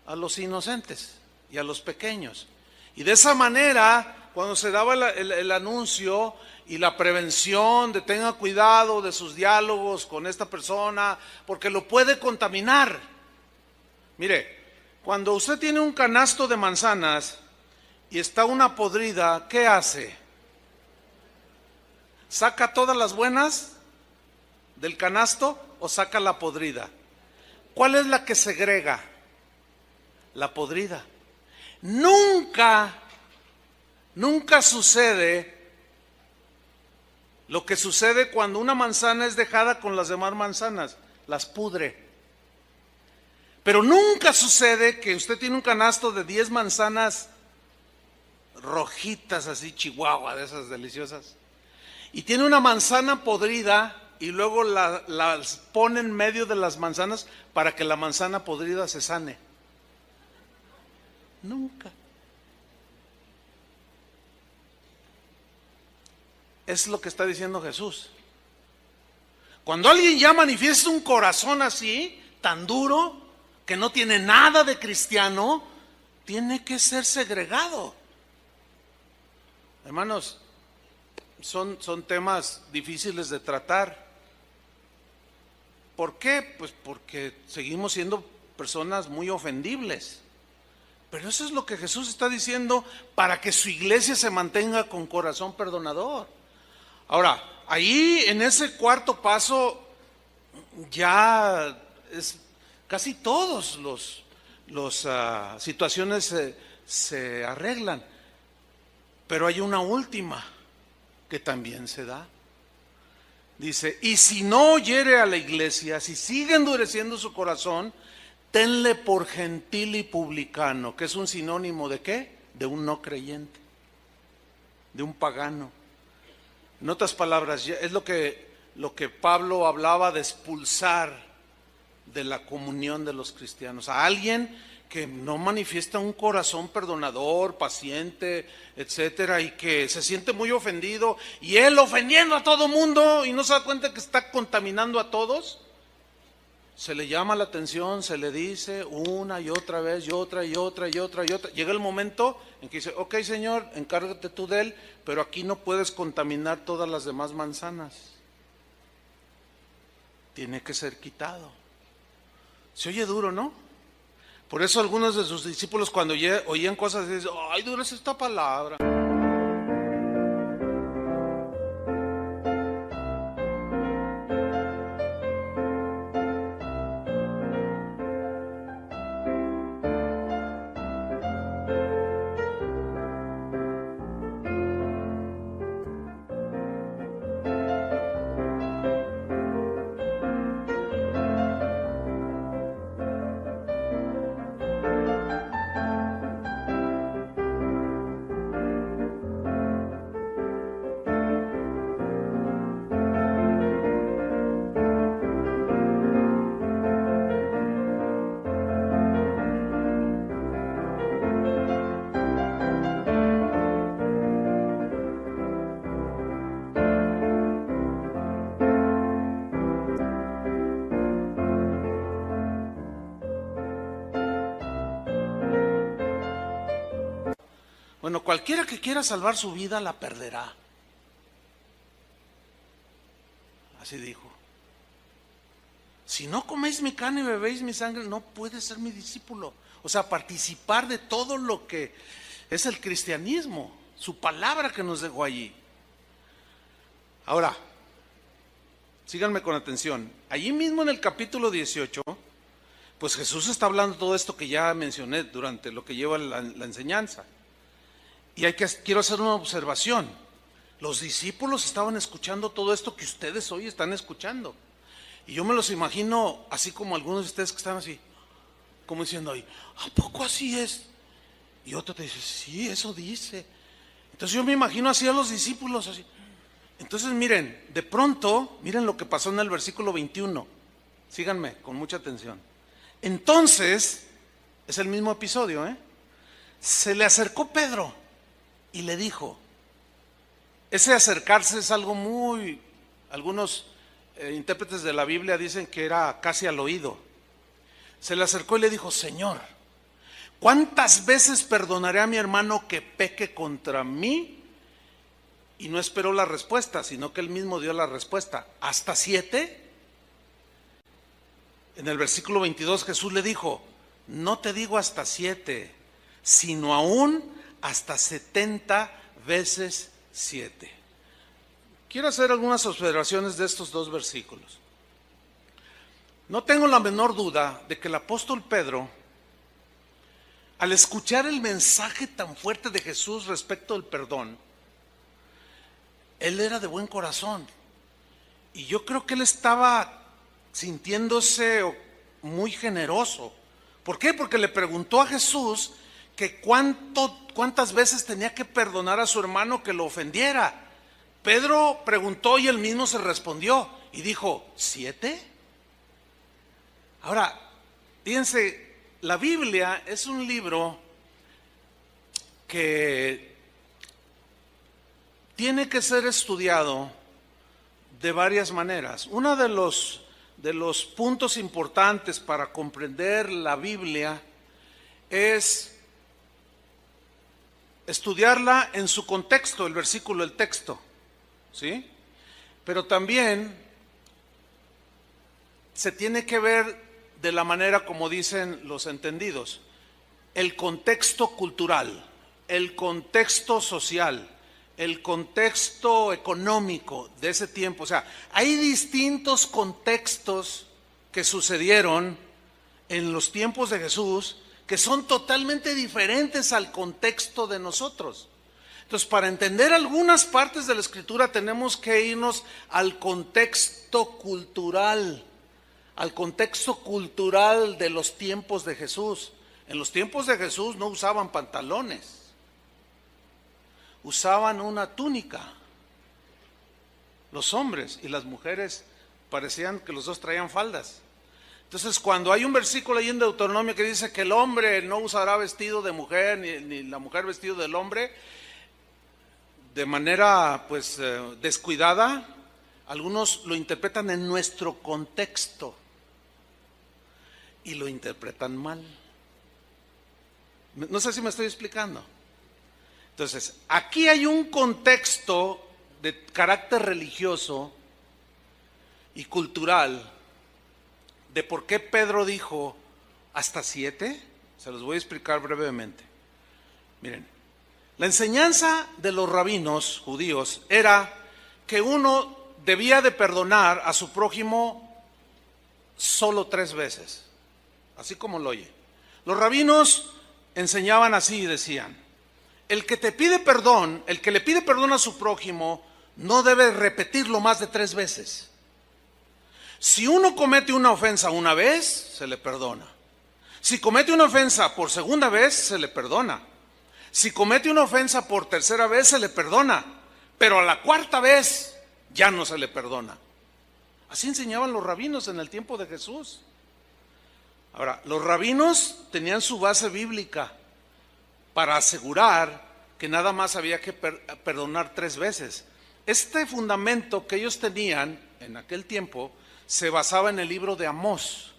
a los inocentes y a los pequeños. Y de esa manera, cuando se daba el anuncio y la prevención de tenga cuidado de sus diálogos con esta persona, porque lo puede contaminar. Mire, cuando usted tiene un canasto de manzanas y está una podrida, ¿qué hace? ¿Saca todas las buenas del canasto o saca la podrida? ¿Cuál es la que segrega? La podrida. Nunca sucede lo que sucede cuando una manzana es dejada con las demás manzanas, las pudre. Pero nunca sucede que usted tiene un canasto de 10 manzanas rojitas, así chihuahua, de esas deliciosas, y tiene una manzana podrida y luego las pone en medio de las manzanas para que la manzana podrida se sane. Nunca. Es lo que está diciendo Jesús. Cuando alguien ya manifiesta un corazón así, tan duro, que no tiene nada de cristiano, tiene que ser segregado. Hermanos, son temas difíciles de tratar. ¿Por qué? Pues porque seguimos siendo personas muy ofendibles. Pero eso es lo que Jesús está diciendo para que su iglesia se mantenga con corazón perdonador. Ahora, ahí en ese cuarto paso ya es casi todos los situaciones se arreglan. Pero hay una última que también se da. Dice, y si no oyere a la iglesia, si sigue endureciendo su corazón, tenle por gentil y publicano, que es un sinónimo de ¿qué? De un no creyente, de un pagano. En otras palabras, es lo que Pablo hablaba de expulsar de la comunión de los cristianos, a alguien que no manifiesta un corazón perdonador, paciente, etcétera, y que se siente muy ofendido, y él ofendiendo a todo mundo y no se da cuenta que está contaminando a todos. Se le llama la atención, se le dice una y otra vez, y otra y otra y otra y otra. Llega el momento en que dice, ok, Señor, encárgate tú de él, pero aquí no puedes contaminar todas las demás manzanas. Tiene que ser quitado. Se oye duro, ¿no? Por eso algunos de sus discípulos cuando oían cosas dicen, ay, dura es esta palabra. Bueno, cualquiera que quiera salvar su vida la perderá. Así dijo. Si no coméis mi carne y bebéis mi sangre, no puedes ser mi discípulo. O sea, participar de todo lo que es el cristianismo, su palabra que nos dejó allí. Ahora, síganme con atención. Allí mismo en el capítulo 18, pues Jesús está hablando todo esto que ya mencioné durante lo que lleva la enseñanza. Y quiero hacer una observación. Los discípulos estaban escuchando todo esto que ustedes hoy están escuchando. Y yo me los imagino así como algunos de ustedes que están así, como diciendo ahí, ¿a poco así es? Y otro te dice, sí, eso dice. Entonces yo me imagino así a los discípulos, así. Entonces miren, de pronto, miren lo que pasó en el versículo 21. Síganme con mucha atención. Entonces, es el mismo episodio, se le acercó Pedro y le dijo, ese acercarse es algo muy, algunos intérpretes de la Biblia dicen que era casi al oído. Se le acercó y le dijo, Señor, ¿cuántas veces perdonaré a mi hermano que peque contra mí? Y no esperó la respuesta, sino que él mismo dio la respuesta. ¿Hasta 7? En el versículo 22 Jesús le dijo, no te digo hasta 7, sino aún hasta 70 veces 7. Quiero hacer algunas observaciones de estos dos versículos. No tengo la menor duda de que el apóstol Pedro, al escuchar el mensaje tan fuerte de Jesús respecto al perdón, él era de buen corazón. Y yo creo que él estaba sintiéndose muy generoso. ¿Por qué? Porque le preguntó a Jesús que cuántas veces tenía que perdonar a su hermano que lo ofendiera. Pedro preguntó y él mismo se respondió y dijo, ¿7? Ahora, fíjense, la Biblia es un libro que tiene que ser estudiado de varias maneras. Uno de los puntos importantes para comprender la Biblia es estudiarla en su contexto, el versículo, el texto, ¿sí? Pero también se tiene que ver de la manera como dicen los entendidos, el contexto cultural, el contexto social, el contexto económico de ese tiempo. O sea, hay distintos contextos que sucedieron en los tiempos de Jesús que son totalmente diferentes al contexto de nosotros. Entonces, para entender algunas partes de la Escritura tenemos que irnos al contexto cultural de los tiempos de Jesús. En los tiempos de Jesús no usaban pantalones, usaban una túnica. Los hombres y las mujeres parecían que los dos traían faldas. Entonces, cuando hay un versículo ahí en Deuteronomio que dice que el hombre no usará vestido de mujer, ni la mujer vestido del hombre, de manera pues descuidada, algunos lo interpretan en nuestro contexto y lo interpretan mal. No sé si me estoy explicando. Entonces, aquí hay un contexto de carácter religioso y cultural de por qué Pedro dijo hasta 7. Se los voy a explicar brevemente. Miren, la enseñanza de los rabinos judíos era que uno debía de perdonar a su prójimo solo 3 veces, así como lo oye. Los rabinos enseñaban así y decían, el que te pide perdón, el que le pide perdón a su prójimo, no debe repetirlo más de 3 veces. Si uno comete una ofensa una vez, se le perdona. Si comete una ofensa por segunda vez, se le perdona. Si comete una ofensa por tercera vez, se le perdona. Pero a la 4ª vez, ya no se le perdona. Así enseñaban los rabinos en el tiempo de Jesús. Ahora, los rabinos tenían su base bíblica para asegurar que nada más había que perdonar 3 veces. Este fundamento que ellos tenían en aquel tiempo se basaba en el libro de Amós.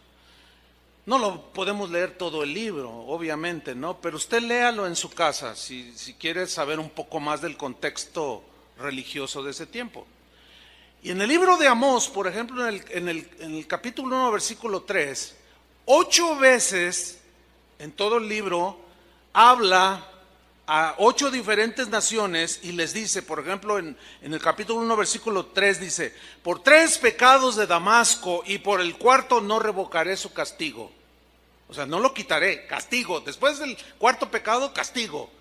No lo podemos leer todo el libro, obviamente, ¿no? Pero usted léalo en su casa si quiere saber un poco más del contexto religioso de ese tiempo. Y en el libro de Amós, por ejemplo, en el capítulo 1, versículo 3, 8 veces en todo el libro habla a 8 diferentes naciones y les dice, por ejemplo, en el capítulo 1, versículo 3 dice: por 3 pecados de Damasco y por el cuarto no revocaré su castigo. O sea, no lo quitaré, castigo. Después del cuarto pecado, castigo.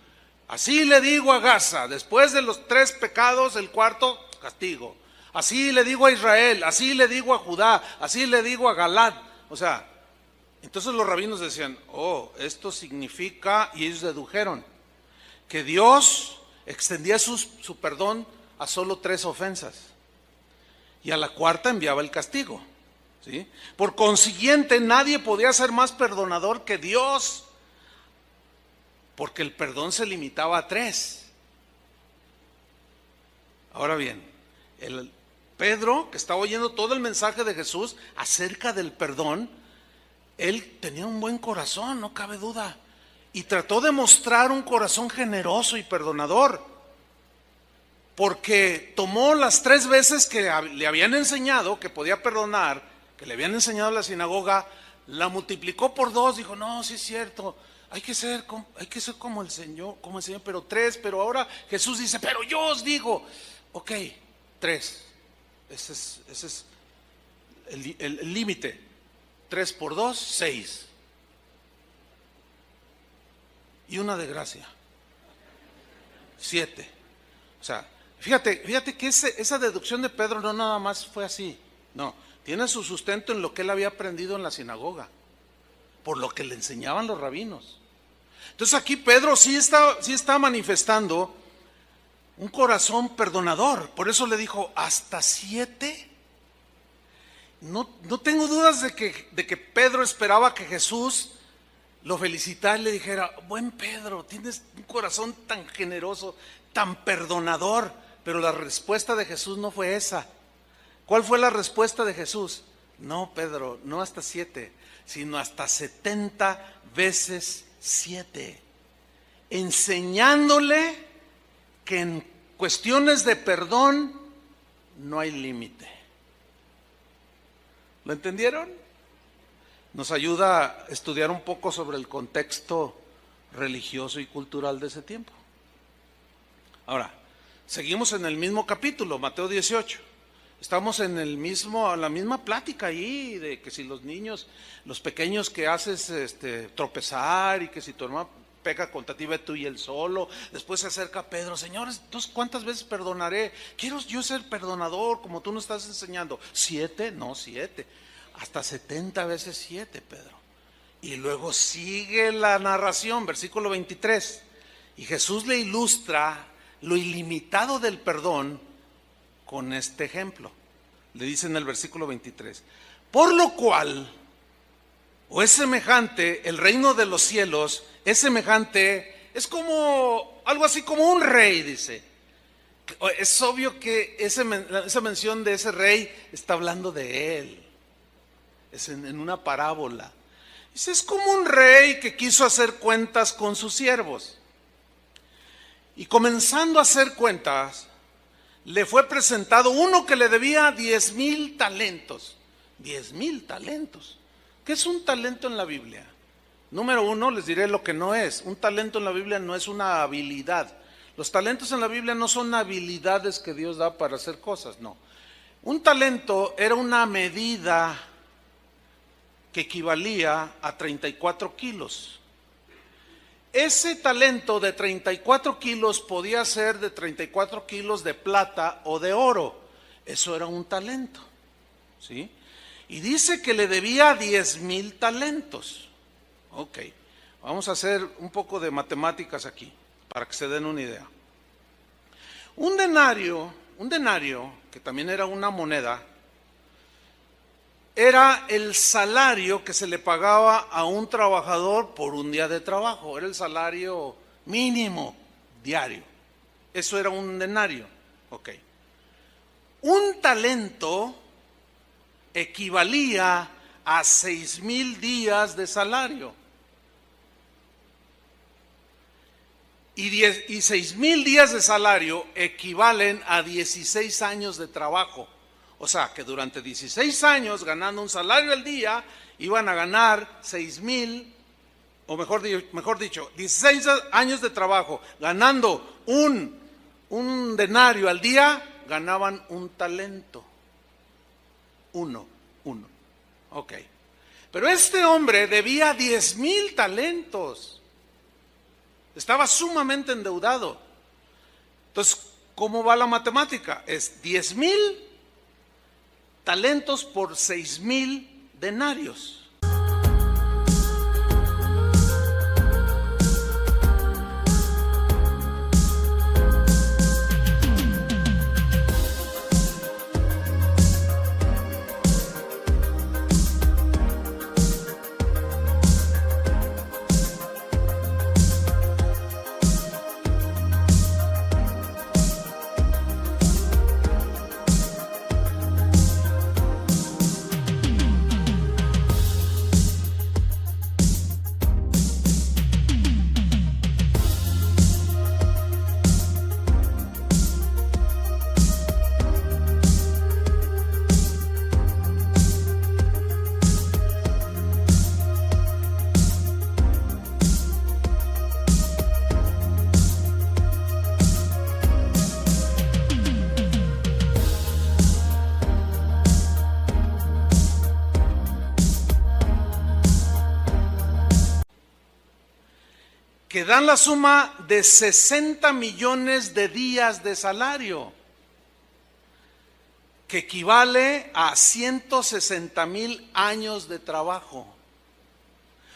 Así le digo a Gaza, después de los 3 pecados, el cuarto, castigo. Así le digo a Israel, así le digo a Judá, así le digo a Galad. O sea, entonces los rabinos decían, oh, esto significa, y ellos dedujeron, que Dios extendía su perdón a solo 3 ofensas. Y a la cuarta enviaba el castigo. ¿Sí? Por consiguiente, nadie podía ser más perdonador que Dios, porque el perdón se limitaba a 3. Ahora bien, Pedro, que estaba oyendo todo el mensaje de Jesús acerca del perdón, él tenía un buen corazón, no cabe duda, y trató de mostrar un corazón generoso y perdonador, porque tomó las 3 veces que le habían enseñado que podía perdonar, que le habían enseñado en la sinagoga, la multiplicó por 2, dijo, no, sí es cierto, hay que ser como el Señor, pero 3, pero ahora Jesús dice, pero yo os digo, ok, 3, ese es el límite, 3 por 2, 6, y una de gracia, 7, o sea, fíjate que esa deducción de Pedro no nada más fue así, no, tiene su sustento en lo que él había aprendido en la sinagoga, por lo que le enseñaban los rabinos. Entonces aquí Pedro sí está manifestando un corazón perdonador. Por eso le dijo, ¿hasta 7? No tengo dudas de que Pedro esperaba que Jesús lo felicitara y le dijera, buen Pedro, tienes un corazón tan generoso, tan perdonador. Pero la respuesta de Jesús no fue esa. ¿Cuál fue la respuesta de Jesús? No, Pedro, no hasta 7, sino hasta 70 veces 7. Enseñándole que en cuestiones de perdón no hay límite. ¿Lo entendieron? Nos ayuda a estudiar un poco sobre el contexto religioso y cultural de ese tiempo. Ahora, seguimos en el mismo capítulo, Mateo 18. Estamos en la misma plática ahí, de que si los niños, los pequeños que haces tropezar, y que si tu hermano peca contra ti, ve tú y él solo. Después se acerca Pedro, Señor, entonces ¿cuántas veces perdonaré? Quiero yo ser perdonador como tú nos estás enseñando. 7, no 7, hasta 70 veces 7, Pedro. Y luego sigue la narración, versículo 23, y Jesús le ilustra lo ilimitado del perdón con este ejemplo. Le dice en el versículo 23, por lo cual, o es semejante, el reino de los cielos es semejante, es como, algo así como un rey, dice. Es obvio que esa mención de ese rey está hablando de él, es en una parábola. Dice, es como un rey que quiso hacer cuentas con sus siervos, y comenzando a hacer cuentas, le fue presentado uno que le debía 10,000 talentos. 10,000 talentos. ¿Qué es un talento en la Biblia? Número 1, les diré lo que no es. Un talento en la Biblia no es una habilidad. Los talentos en la Biblia no son habilidades que Dios da para hacer cosas, no. Un talento era una medida que equivalía a 34 kilos. Ese talento de 34 kilos podía ser de 34 kilos de plata o de oro. Eso era un talento, ¿sí? Y dice que le debía 10,000 talentos. Ok, vamos a hacer un poco de matemáticas aquí, para que se den una idea. Un denario, que también era una moneda, era el salario que se le pagaba a un trabajador por un día de trabajo. Era el salario mínimo diario. Eso era un denario. Ok. Un talento equivalía a 6,000 días de salario. Y 6,000 días de salario equivalen a 16 años de trabajo. O sea, que durante 16 años, ganando un salario al día, iban a ganar 6,000, o mejor dicho, 16 años de trabajo, ganando un denario al día, ganaban un talento. Uno. Ok. Pero este hombre debía 10,000 talentos. Estaba sumamente endeudado. Entonces, ¿cómo va la matemática? Es 10,000 talentos por 6,000 denarios. Que dan la suma de 60 millones de días de salario, que equivale a 160,000 años de trabajo.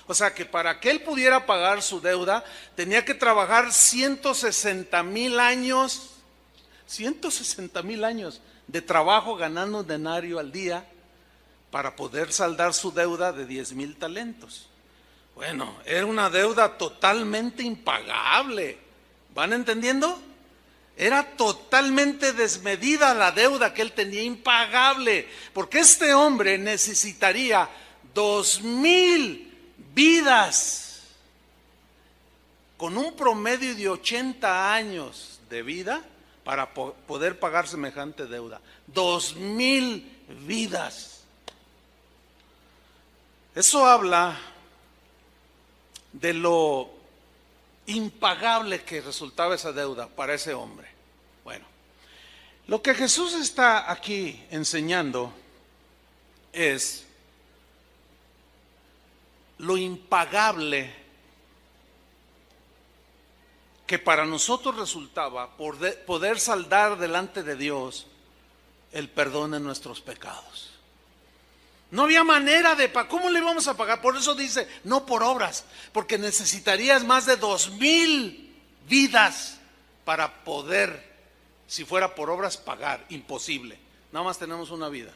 O sea que para que él pudiera pagar su deuda, tenía que trabajar 160,000 años, 160,000 años de trabajo ganando un denario al día para poder saldar su deuda de 10,000 talentos. Bueno, era una deuda totalmente impagable. ¿Van entendiendo? Era totalmente desmedida la deuda que él tenía, impagable, porque este hombre necesitaría 2,000 vidas con un promedio de 80 años de vida para poder pagar semejante deuda. 2,000 vidas. Eso habla de lo impagable que resultaba esa deuda para ese hombre. Bueno, lo que Jesús está aquí enseñando es lo impagable que para nosotros resultaba poder saldar delante de Dios el perdón de nuestros pecados. No había manera de pagar. ¿Cómo le íbamos a pagar? Por eso dice, no por obras, porque necesitarías más de 2,000 vidas para poder, si fuera por obras, pagar. Imposible. Nada más tenemos una vida.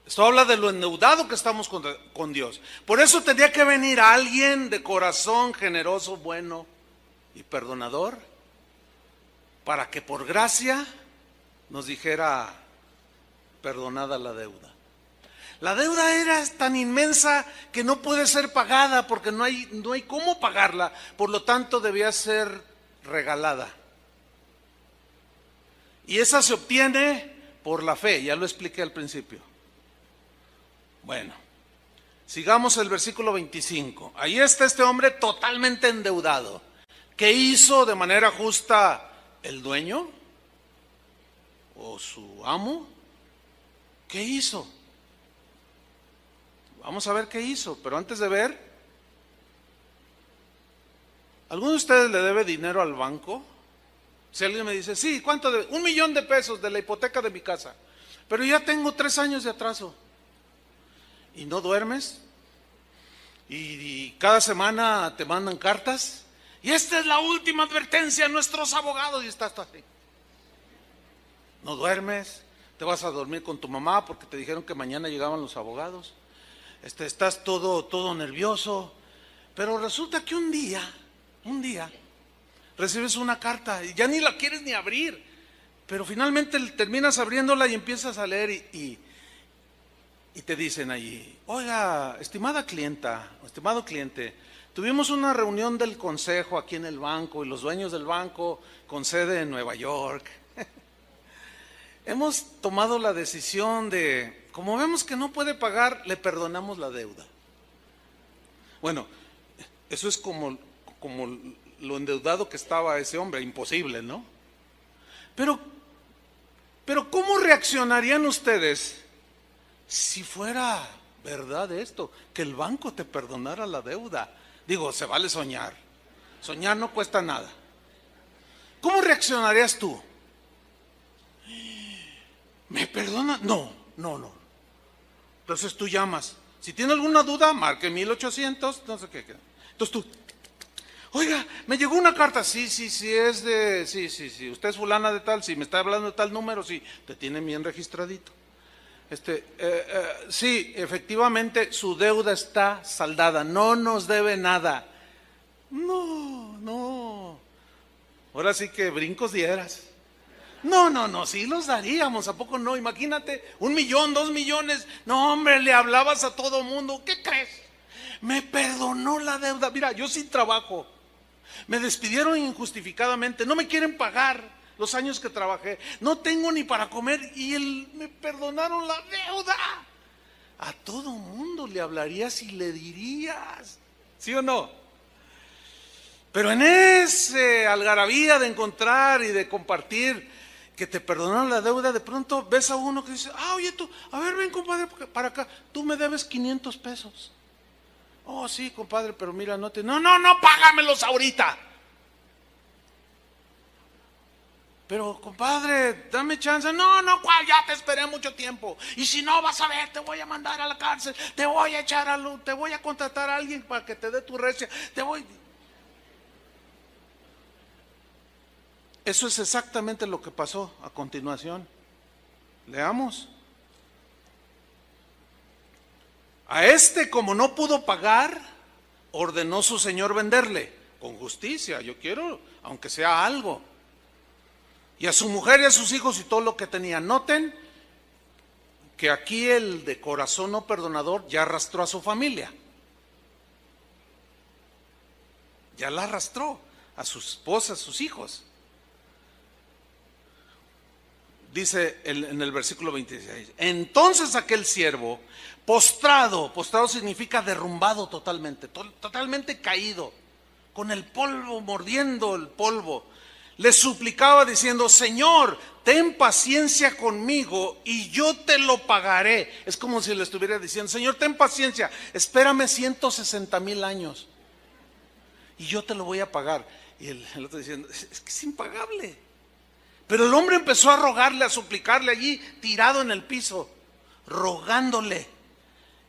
Esto habla de lo endeudado que estamos con Dios. Por eso tendría que venir alguien de corazón generoso, bueno y perdonador, para que por gracia nos dijera: perdonada la deuda. La deuda era tan inmensa que no puede ser pagada porque no hay cómo pagarla, por lo tanto debía ser regalada. Y esa se obtiene por la fe, ya lo expliqué al principio. Bueno, sigamos el versículo 25. Ahí está este hombre totalmente endeudado. ¿Qué hizo de manera justa el dueño o su amo? ¿Qué hizo? Vamos a ver qué hizo, pero antes de ver, ¿alguno de ustedes le debe dinero al banco? Si alguien me dice, sí, ¿cuánto debe? 1,000,000 de pesos de la hipoteca de mi casa, pero ya tengo 3 años de atraso. ¿Y no duermes? Y cada semana te mandan cartas, y esta es la última advertencia a nuestros abogados, y estás así. No duermes. Te vas a dormir con tu mamá porque te dijeron que mañana llegaban los abogados. Estás todo nervioso. Pero resulta que un día, recibes una carta y ya ni la quieres ni abrir. pero finalmente terminas abriéndola y empiezas a leer y te dicen allí: oiga, estimada clienta, estimado cliente, tuvimos una reunión del consejo aquí en el banco y los dueños del banco con sede en Nueva York. Hemos tomado la decisión de, como vemos que no puede pagar, le perdonamos la deuda. Bueno, eso es como lo endeudado que estaba ese hombre, imposible, ¿no? Pero ¿cómo reaccionarían ustedes si fuera verdad esto, que el banco te perdonara la deuda? Digo, se vale soñar. Soñar no cuesta nada. ¿Cómo reaccionarías tú? ¿Me perdona? No. Entonces tú llamas. Si tiene alguna duda, marque 1800, no sé qué. Entonces tú, oiga, me llegó una carta. Sí, es de, sí. Usted es fulana de tal, si me está hablando de tal número, sí, te tiene bien registradito. Sí, efectivamente, su deuda está saldada, no nos debe nada. No. Ahora sí que brincos dieras. No, sí los daríamos, ¿a poco no? Imagínate, 1 millón, 2 millones. No, hombre, le hablabas a todo mundo. ¿Qué crees? Me perdonó la deuda. Mira, yo sin trabajo. Me despidieron injustificadamente. No me quieren pagar los años que trabajé. No tengo ni para comer y me perdonaron la deuda. A todo mundo le hablarías y le dirías. ¿Sí o no? Pero en ese algarabía de encontrar y de compartir que te perdonaron la deuda, de pronto ves a uno que dice: oye tú, a ver, ven compadre para acá, tú me debes 500 pesos. Oh, sí, compadre, pero mira, no, págamelos ahorita. Pero compadre, dame chance. No, ¿cuál? Ya te esperé mucho tiempo. Y si no, vas a ver, te voy a mandar a la cárcel, te voy a echar a luz, te voy a contratar a alguien para que te dé tu recia, Eso es exactamente lo que pasó a continuación. Leamos. A como no pudo pagar, ordenó su señor venderle con justicia. Yo quiero, aunque sea algo. Y a su mujer y a sus hijos y todo lo que tenía. Noten que aquí el de corazón no perdonador ya arrastró a su familia. Ya la arrastró a su esposa, a sus hijos. Dice en el versículo 26, entonces aquel siervo, postrado significa derrumbado totalmente caído, con el polvo, mordiendo el polvo, le suplicaba diciendo: Señor, ten paciencia conmigo y yo te lo pagaré. Es como si le estuviera diciendo: Señor, ten paciencia, espérame 160,000 años y yo te lo voy a pagar. Y el otro diciendo: es que es impagable. Pero el hombre empezó a rogarle, a suplicarle allí, tirado en el piso, rogándole.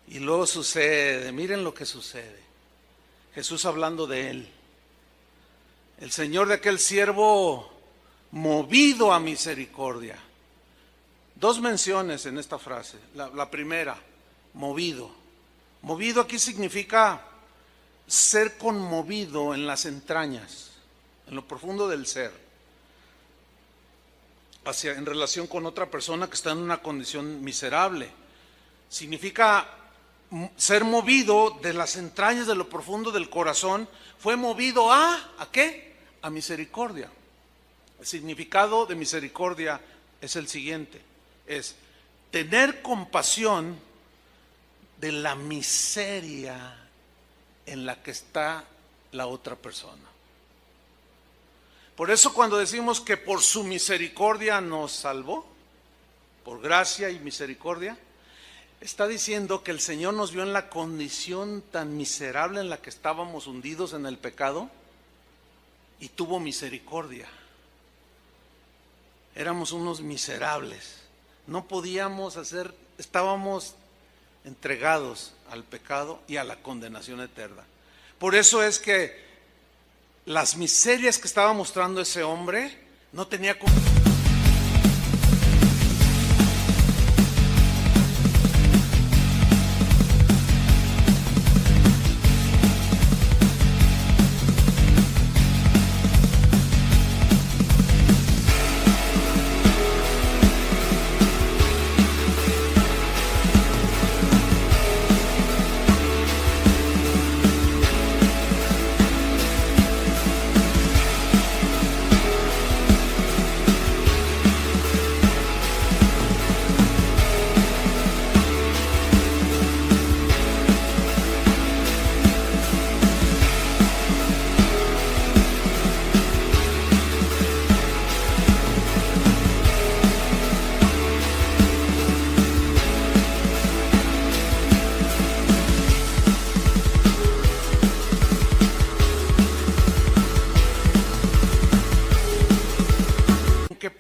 Y luego sucede, miren lo que sucede. Jesús hablando de él. El Señor de aquel siervo, movido a misericordia. 2 menciones en esta frase. La primera, movido. Movido aquí significa ser conmovido en las entrañas, en lo profundo del ser. En relación con otra persona que está en una condición miserable. Significa ser movido de las entrañas, de lo profundo del corazón. Fue movido ¿a qué? A misericordia. El significado de misericordia es el siguiente: es tener compasión de la miseria en la que está la otra persona. Por eso cuando decimos que por su misericordia nos salvó, por gracia y misericordia, está diciendo que el Señor nos vio en la condición tan miserable en la que estábamos hundidos en el pecado y tuvo misericordia. Éramos unos miserables, no podíamos estábamos entregados al pecado y a la condenación eterna. Por eso es que las miserias que estaba mostrando ese hombre no tenía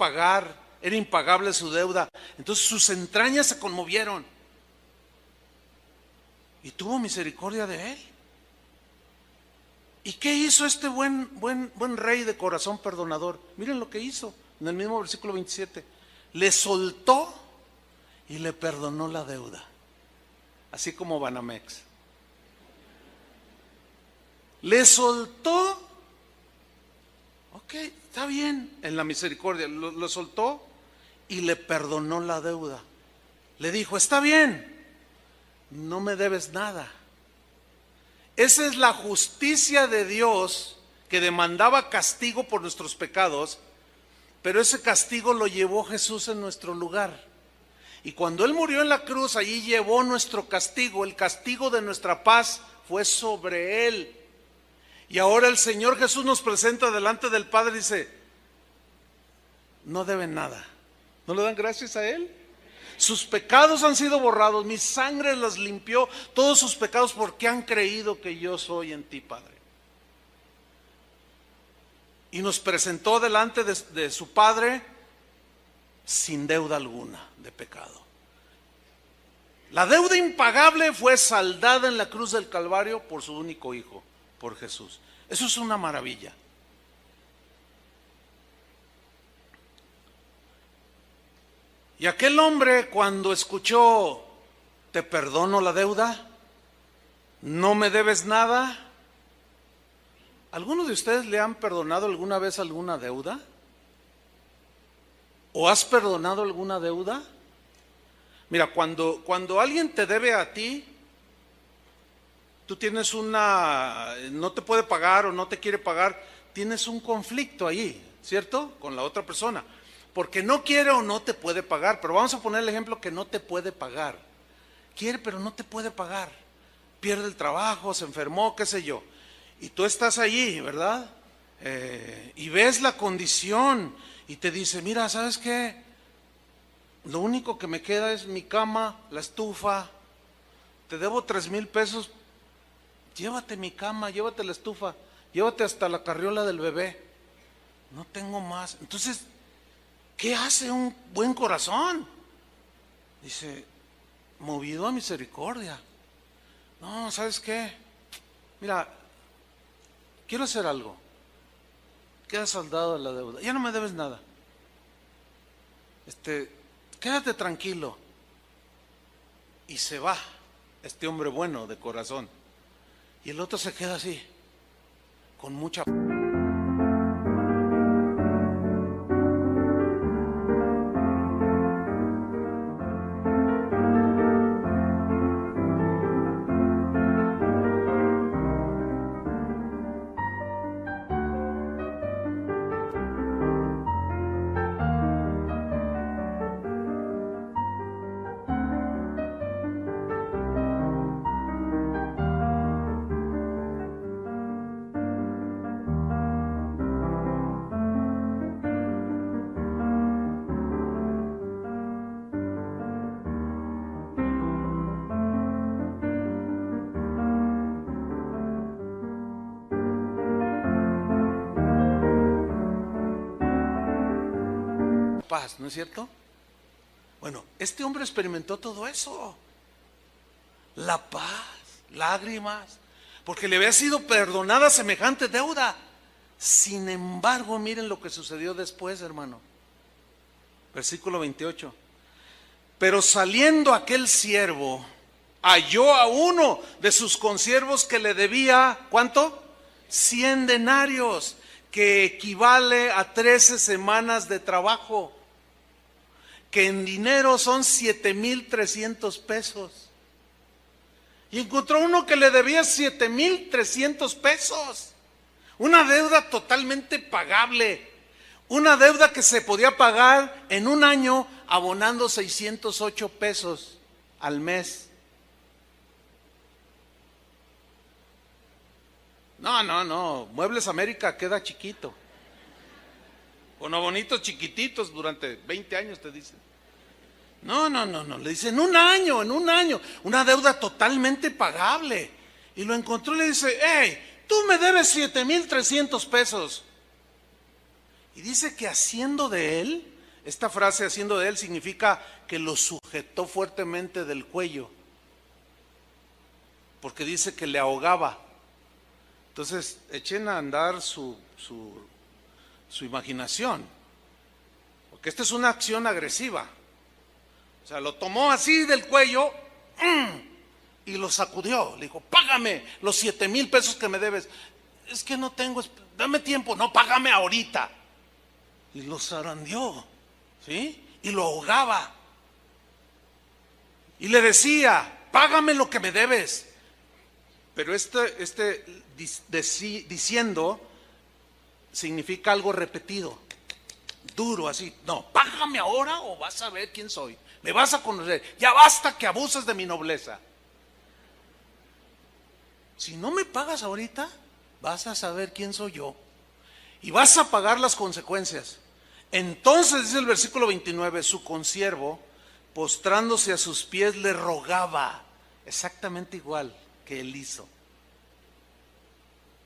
pagar, era impagable su deuda. Entonces sus entrañas se conmovieron y tuvo misericordia de él. ¿Y qué hizo este buen rey de corazón perdonador? Miren lo que hizo en el mismo versículo 27. Le soltó y le perdonó la deuda, así como Banamex. Le soltó, ok, está bien, en la misericordia, lo soltó y le perdonó la deuda. Le dijo, está bien, no me debes nada. Esa es la justicia de Dios, que demandaba castigo por nuestros pecados, pero ese castigo lo llevó Jesús en nuestro lugar. Y cuando Él murió en la cruz, allí llevó nuestro castigo. El castigo de nuestra paz fue sobre Él. Y ahora el Señor Jesús nos presenta delante del Padre y dice, no deben nada. ¿No le dan gracias a Él? Sus pecados han sido borrados, mi sangre los limpió, todos sus pecados, porque han creído que yo soy en ti, Padre. Y nos presentó delante de su Padre sin deuda alguna de pecado. La deuda impagable fue saldada en la cruz del Calvario por su único Hijo, por Jesús. Eso es una maravilla. Y aquel hombre, cuando escuchó, te perdono la deuda, no me debes nada. ¿Alguno de ustedes le han perdonado alguna vez alguna deuda? ¿O has perdonado alguna deuda? Mira, cuando alguien te debe a ti, tú tienes no te puede pagar o no te quiere pagar, tienes un conflicto ahí, ¿cierto? Con la otra persona. Porque no quiere o no te puede pagar, pero vamos a poner el ejemplo que no te puede pagar. Quiere pero no te puede pagar. Pierde el trabajo, se enfermó, qué sé yo. Y tú estás allí, ¿verdad? Y ves la condición y te dice, mira, ¿sabes qué? Lo único que me queda es mi cama, la estufa. Te debo 3,000 pesos. Llévate mi cama, llévate la estufa, llévate hasta la carriola del bebé. No tengo más. Entonces, ¿qué hace un buen corazón? Dice, movido a misericordia. No, ¿sabes qué? Mira, quiero hacer algo. Queda saldado la deuda. Ya no me debes nada. Quédate tranquilo. Y se va este hombre bueno de corazón. Y el otro se queda así, con mucha... paz, ¿no es cierto? Bueno, este hombre experimentó todo eso. La paz, lágrimas, porque le había sido perdonada semejante deuda. Sin embargo, miren lo que sucedió después, hermano. Versículo 28. Pero saliendo aquel siervo, halló a uno de sus consiervos que le debía, ¿cuánto? 100 denarios, que equivale a 13 semanas de trabajo, que en dinero son 7,300 pesos. Y encontró uno que le debía 7,300 pesos. Una deuda totalmente pagable. Una deuda que se podía pagar en un año abonando 608 pesos al mes. No, Muebles América queda chiquito. Con abonitos chiquititos durante 20 años te dicen. No, le dicen en un año, una deuda totalmente pagable. Y lo encontró y le dice, hey, tú me debes 7,300 pesos. Y dice que haciendo de él, esta frase haciendo de él significa que lo sujetó fuertemente del cuello, porque dice que le ahogaba. Entonces echen a andar su imaginación, porque esta es una acción agresiva. O sea, lo tomó así del cuello y lo sacudió. Le dijo: págame los 7,000 pesos que me debes. Es que no tengo, dame tiempo. No, págame ahorita. Y lo zarandeó, ¿sí? Y lo ahogaba. Y le decía: págame lo que me debes. Pero diciendo significa algo repetido, duro, así. No, págame ahora o vas a ver quién soy. Me vas a conocer. Ya basta que abuses de mi nobleza. Si no me pagas ahorita, vas a saber quién soy yo y vas a pagar las consecuencias. Entonces dice el versículo 29, su consiervo, postrándose a sus pies, le rogaba, exactamente igual que él hizo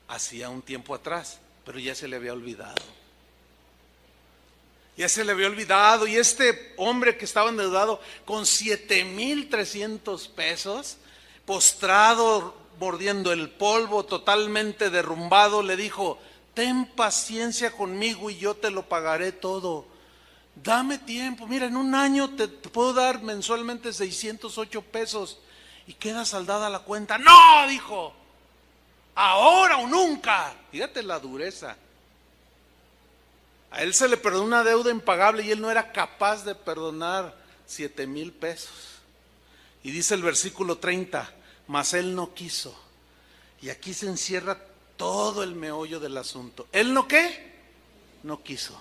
hacía un tiempo atrás, pero ya se le había olvidado. Ya se le había olvidado. Y este hombre que estaba endeudado con 7,300 pesos, postrado, mordiendo el polvo, totalmente derrumbado, le dijo: ten paciencia conmigo y yo te lo pagaré todo. Dame tiempo. Mira, en un año te puedo dar mensualmente 608 pesos y queda saldada la cuenta. No, dijo, ahora o nunca. Fíjate la dureza. A él se le perdonó una deuda impagable y él no era capaz de perdonar 7,000 pesos. Y dice el versículo 30, mas él no quiso. Y aquí se encierra todo el meollo del asunto. ¿Él no qué? No quiso.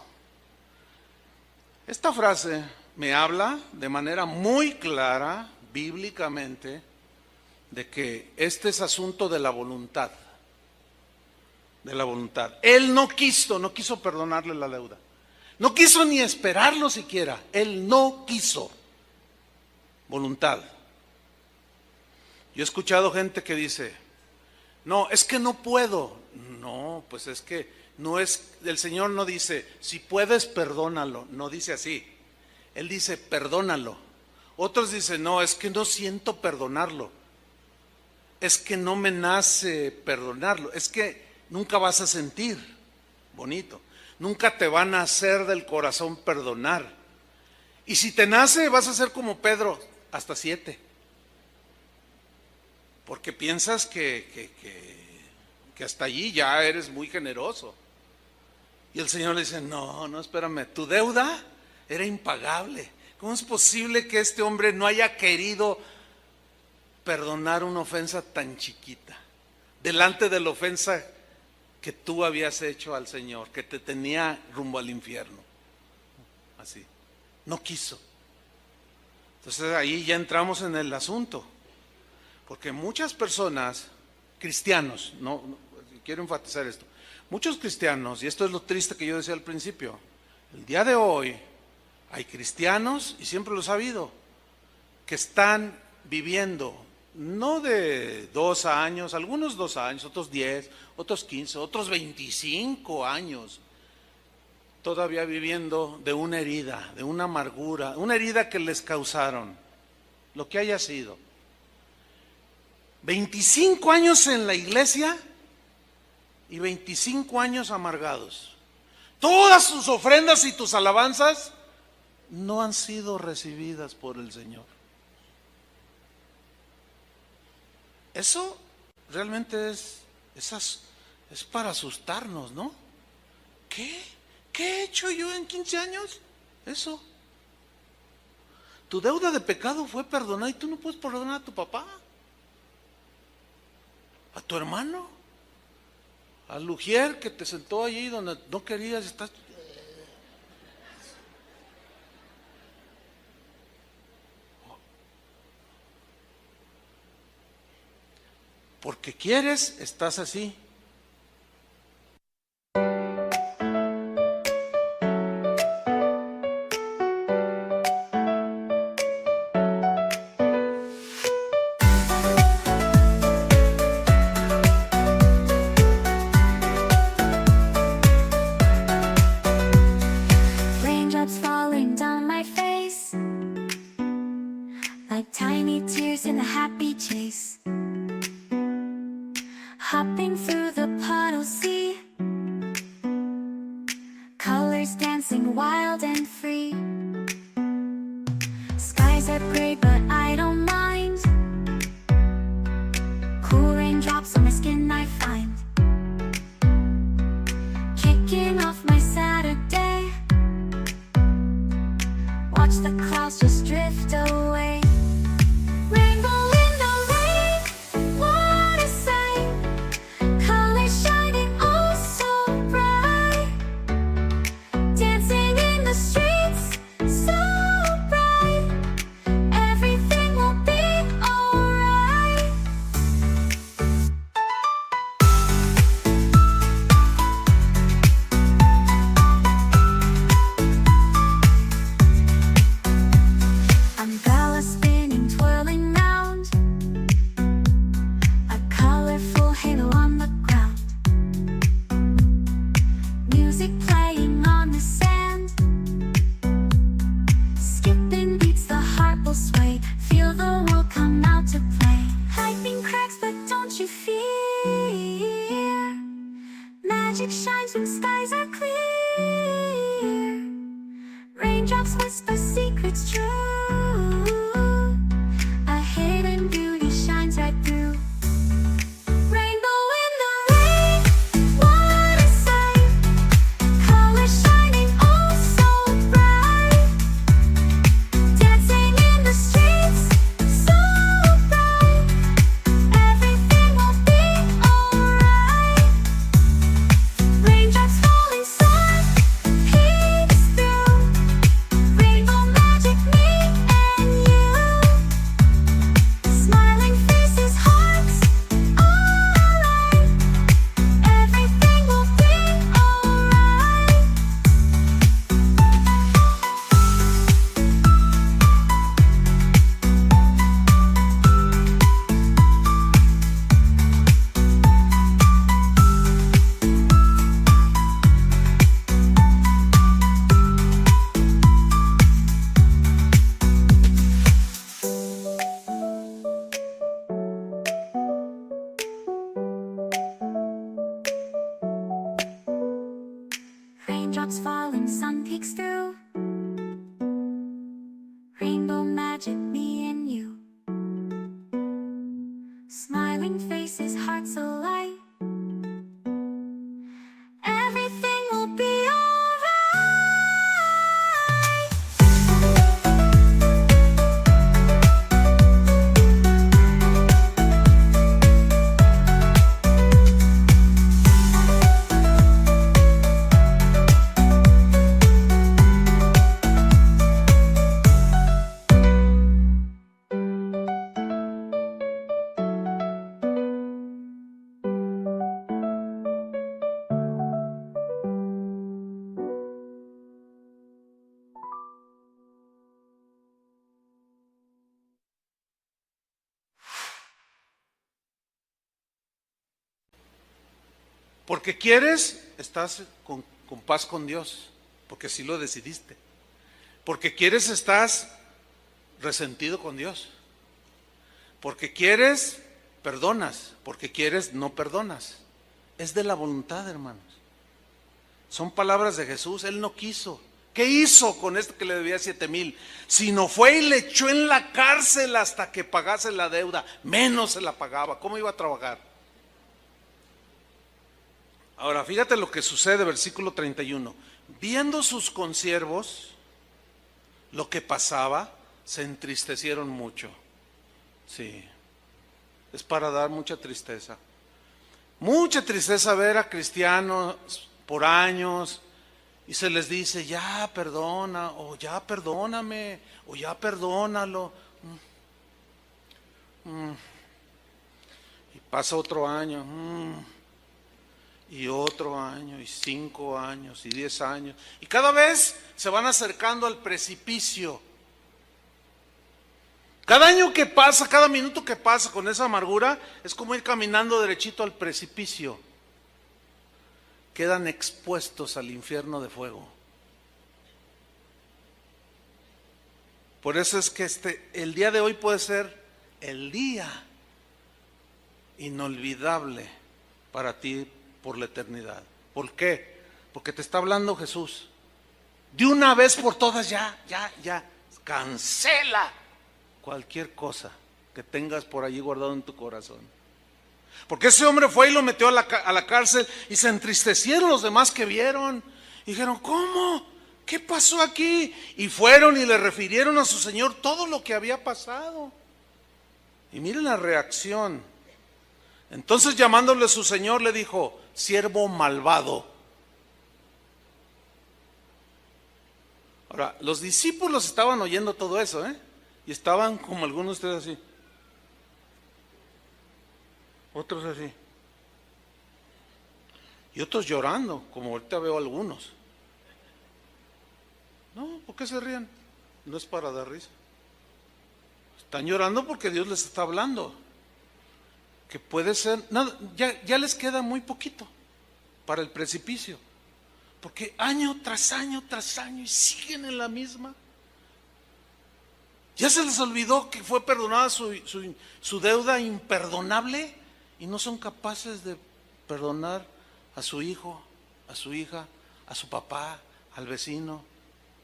Esta frase me habla de manera muy clara, bíblicamente, de que este es asunto de la voluntad. De la voluntad. Él no quiso perdonarle la deuda. No quiso ni esperarlo siquiera. Él no quiso. Voluntad. Yo he escuchado gente que dice: no, es que no puedo. No, pues es que no es, el Señor no dice: si puedes, perdónalo. No dice así. Él dice: perdónalo. Otros dicen: no, es que no siento perdonarlo. Es que no me nace perdonarlo. Es que nunca vas a sentir bonito. Nunca te va a nacer del corazón perdonar. Y si te nace, vas a ser como Pedro, hasta 7. Porque piensas que hasta allí ya eres muy generoso. Y el Señor le dice: no, espérame, tu deuda era impagable. ¿Cómo es posible que este hombre no haya querido perdonar una ofensa tan chiquita? Delante de la ofensa que tú habías hecho al Señor, que te tenía rumbo al infierno. Así. No quiso. Entonces ahí ya entramos en el asunto. Porque muchas personas, cristianos, no, quiero enfatizar esto, muchos cristianos, y esto es lo triste que yo decía al principio, el día de hoy hay cristianos, y siempre los ha habido, que están viviendo no de 2 años, algunos 2 años, otros 10, otros 15, otros 25 años, todavía viviendo de una herida, de una amargura, una herida que les causaron, lo que haya sido. 25 años en la iglesia y 25 años amargados. Todas sus ofrendas y tus alabanzas no han sido recibidas por el Señor. Eso realmente es para asustarnos, ¿no? ¿Qué he hecho yo en 15 años? Eso. Tu deuda de pecado fue perdonada y tú no puedes perdonar a tu papá, a tu hermano, al Lugier que te sentó allí donde no querías estar. Porque quieres, estás así. magic shines when skies are clear. Raindrops whisper secrets true. A hidden beauty shines right through. Rainbow in the rain, what a sight. Colors shining oh so bright. Dancing in the streets, so bright. Everything will be alright. Raindrops falling soft, peeks through. Rainbow magic, me and you. Smiling faces, hearts, alright. Everything will be alright. Raindrops falling, sun peeks through. Rainbow magic, me and you. Smiling faces, hearts alight. Everything will be alright. Porque quieres, estás con paz con Dios, porque así lo decidiste. Porque quieres, estás resentido con Dios. Porque quieres, perdonas. Porque quieres, no perdonas. Es de la voluntad, hermanos. Son palabras de Jesús. Él no quiso. ¿Qué hizo con este que le debía 7,000? Sino fue y le echó en la cárcel hasta que pagase la deuda. Menos se la pagaba. ¿Cómo iba a trabajar? Ahora, fíjate lo que sucede, versículo 31. Viendo sus consiervos lo que pasaba, se entristecieron mucho. Sí, es para dar mucha tristeza. Mucha tristeza ver a cristianos por años y se les dice, ya perdona, o ya perdóname, o ya perdónalo. Y pasa otro año. Y otro año, y 5 años, y 10 años. Y cada vez se van acercando al precipicio. Cada año que pasa, cada minuto que pasa con esa amargura, es como ir caminando derechito al precipicio. Quedan expuestos al infierno de fuego. Por eso es que el día de hoy puede ser el día inolvidable para ti por la eternidad. ¿Por qué? Porque te está hablando Jesús. De una vez por todas, ya, cancela cualquier cosa que tengas por allí guardado en tu corazón. Porque ese hombre fue y lo metió a la cárcel y se entristecieron los demás que vieron. Y dijeron, ¿cómo? ¿Qué pasó aquí? Y fueron y le refirieron a su señor todo lo que había pasado. Y miren la reacción. Entonces, llamándole a su señor, le dijo, siervo malvado. Ahora, los discípulos estaban oyendo todo eso, y estaban como algunos de ustedes así, otros así, y otros llorando, como ahorita veo algunos. No, ¿por qué se ríen? No es para dar risa. Están llorando porque Dios les está hablando. Que puede ser, nada, ya les queda muy poquito para el precipicio. Porque año tras año tras año y siguen en la misma. Ya se les olvidó que fue perdonada su deuda imperdonable y no son capaces de perdonar a su hijo, a su hija, a su papá, al vecino,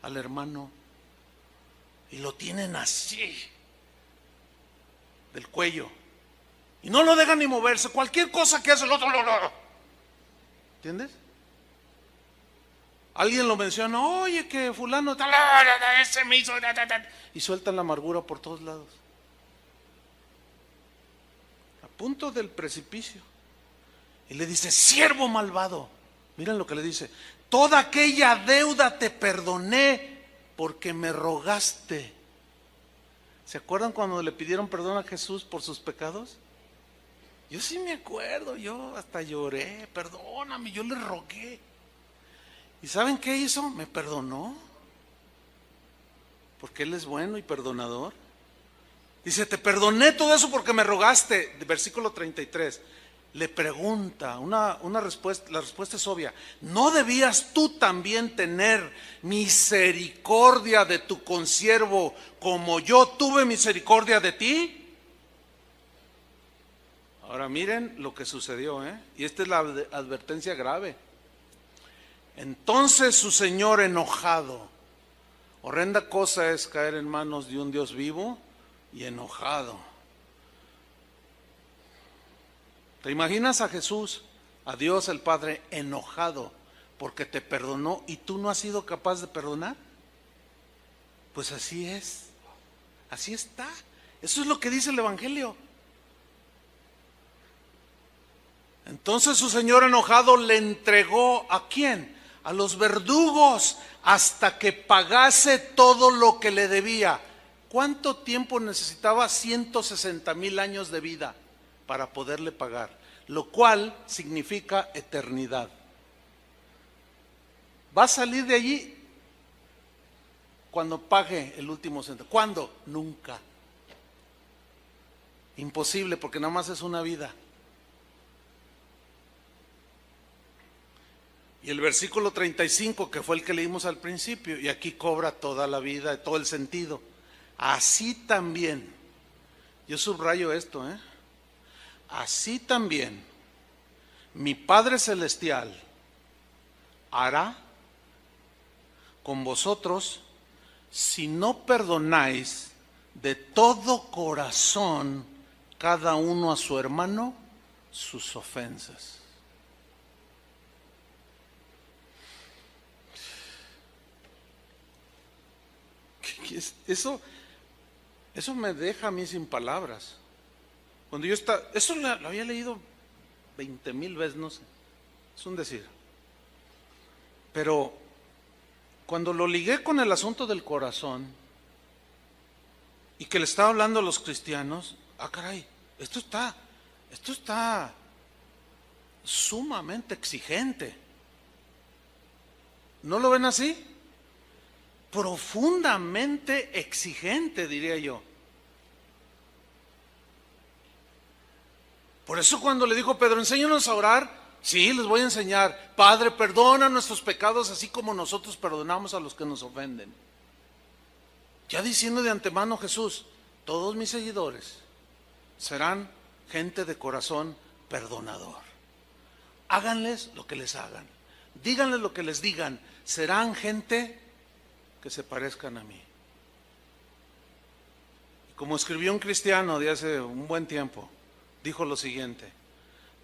al hermano, y lo tienen así, del cuello, y no lo dejan ni moverse. Cualquier cosa que hace el otro, ¿entiendes? Alguien lo menciona, oye, que fulano tal, ese me hizo, y sueltan la amargura por todos lados, a punto del precipicio. Y le dice, siervo malvado, miren lo que le dice, toda aquella deuda te perdoné porque me rogaste. ¿Se acuerdan cuando le pidieron perdón a Jesús por sus pecados? Yo sí me acuerdo, yo hasta lloré, perdóname, yo le rogué. ¿Y saben qué hizo? Me perdonó, porque Él es bueno y perdonador. Dice, te perdoné todo eso porque me rogaste. Versículo 33. Le pregunta, una respuesta, la respuesta es obvia. ¿No debías tú también tener misericordia de tu consiervo como yo tuve misericordia de ti? Ahora miren lo que sucedió, y esta es la advertencia grave. Entonces su señor enojado, horrenda cosa es caer en manos de un Dios vivo y enojado. ¿Te imaginas a Jesús, a Dios el Padre, enojado porque te perdonó y tú no has sido capaz de perdonar? Pues así es, así está. Eso es lo que dice el Evangelio. Entonces su señor enojado le entregó ¿a quién? A los verdugos hasta que pagase todo lo que le debía. ¿Cuánto tiempo necesitaba? 160,000 años de vida para poderle pagar, lo cual significa eternidad. Va a salir de allí cuando pague el último centavo. ¿Cuándo? Nunca. Imposible, porque nada más es una vida. Y el versículo 35, que fue el que leímos al principio, y aquí cobra toda la vida, todo el sentido. Así también, yo subrayo esto, así también mi Padre Celestial hará con vosotros si no perdonáis de todo corazón cada uno a su hermano sus ofensas. Eso me deja a mí sin palabras. Cuando yo estaba, eso lo había leído 20,000 veces, no sé, es un decir. Pero cuando lo ligué con el asunto del corazón y que le estaba hablando a los cristianos, caray, esto está sumamente exigente. ¿No lo ven así? Profundamente exigente, diría yo. Por eso cuando le dijo Pedro, enséñanos a orar, sí, les voy a enseñar. Padre, perdona nuestros pecados así como nosotros perdonamos a los que nos ofenden. Ya diciendo de antemano Jesús, todos mis seguidores serán gente de corazón perdonador. Háganles lo que les hagan, díganles lo que les digan, serán gente que se parezcan a mí. Y como escribió un cristiano de hace un buen tiempo, dijo lo siguiente: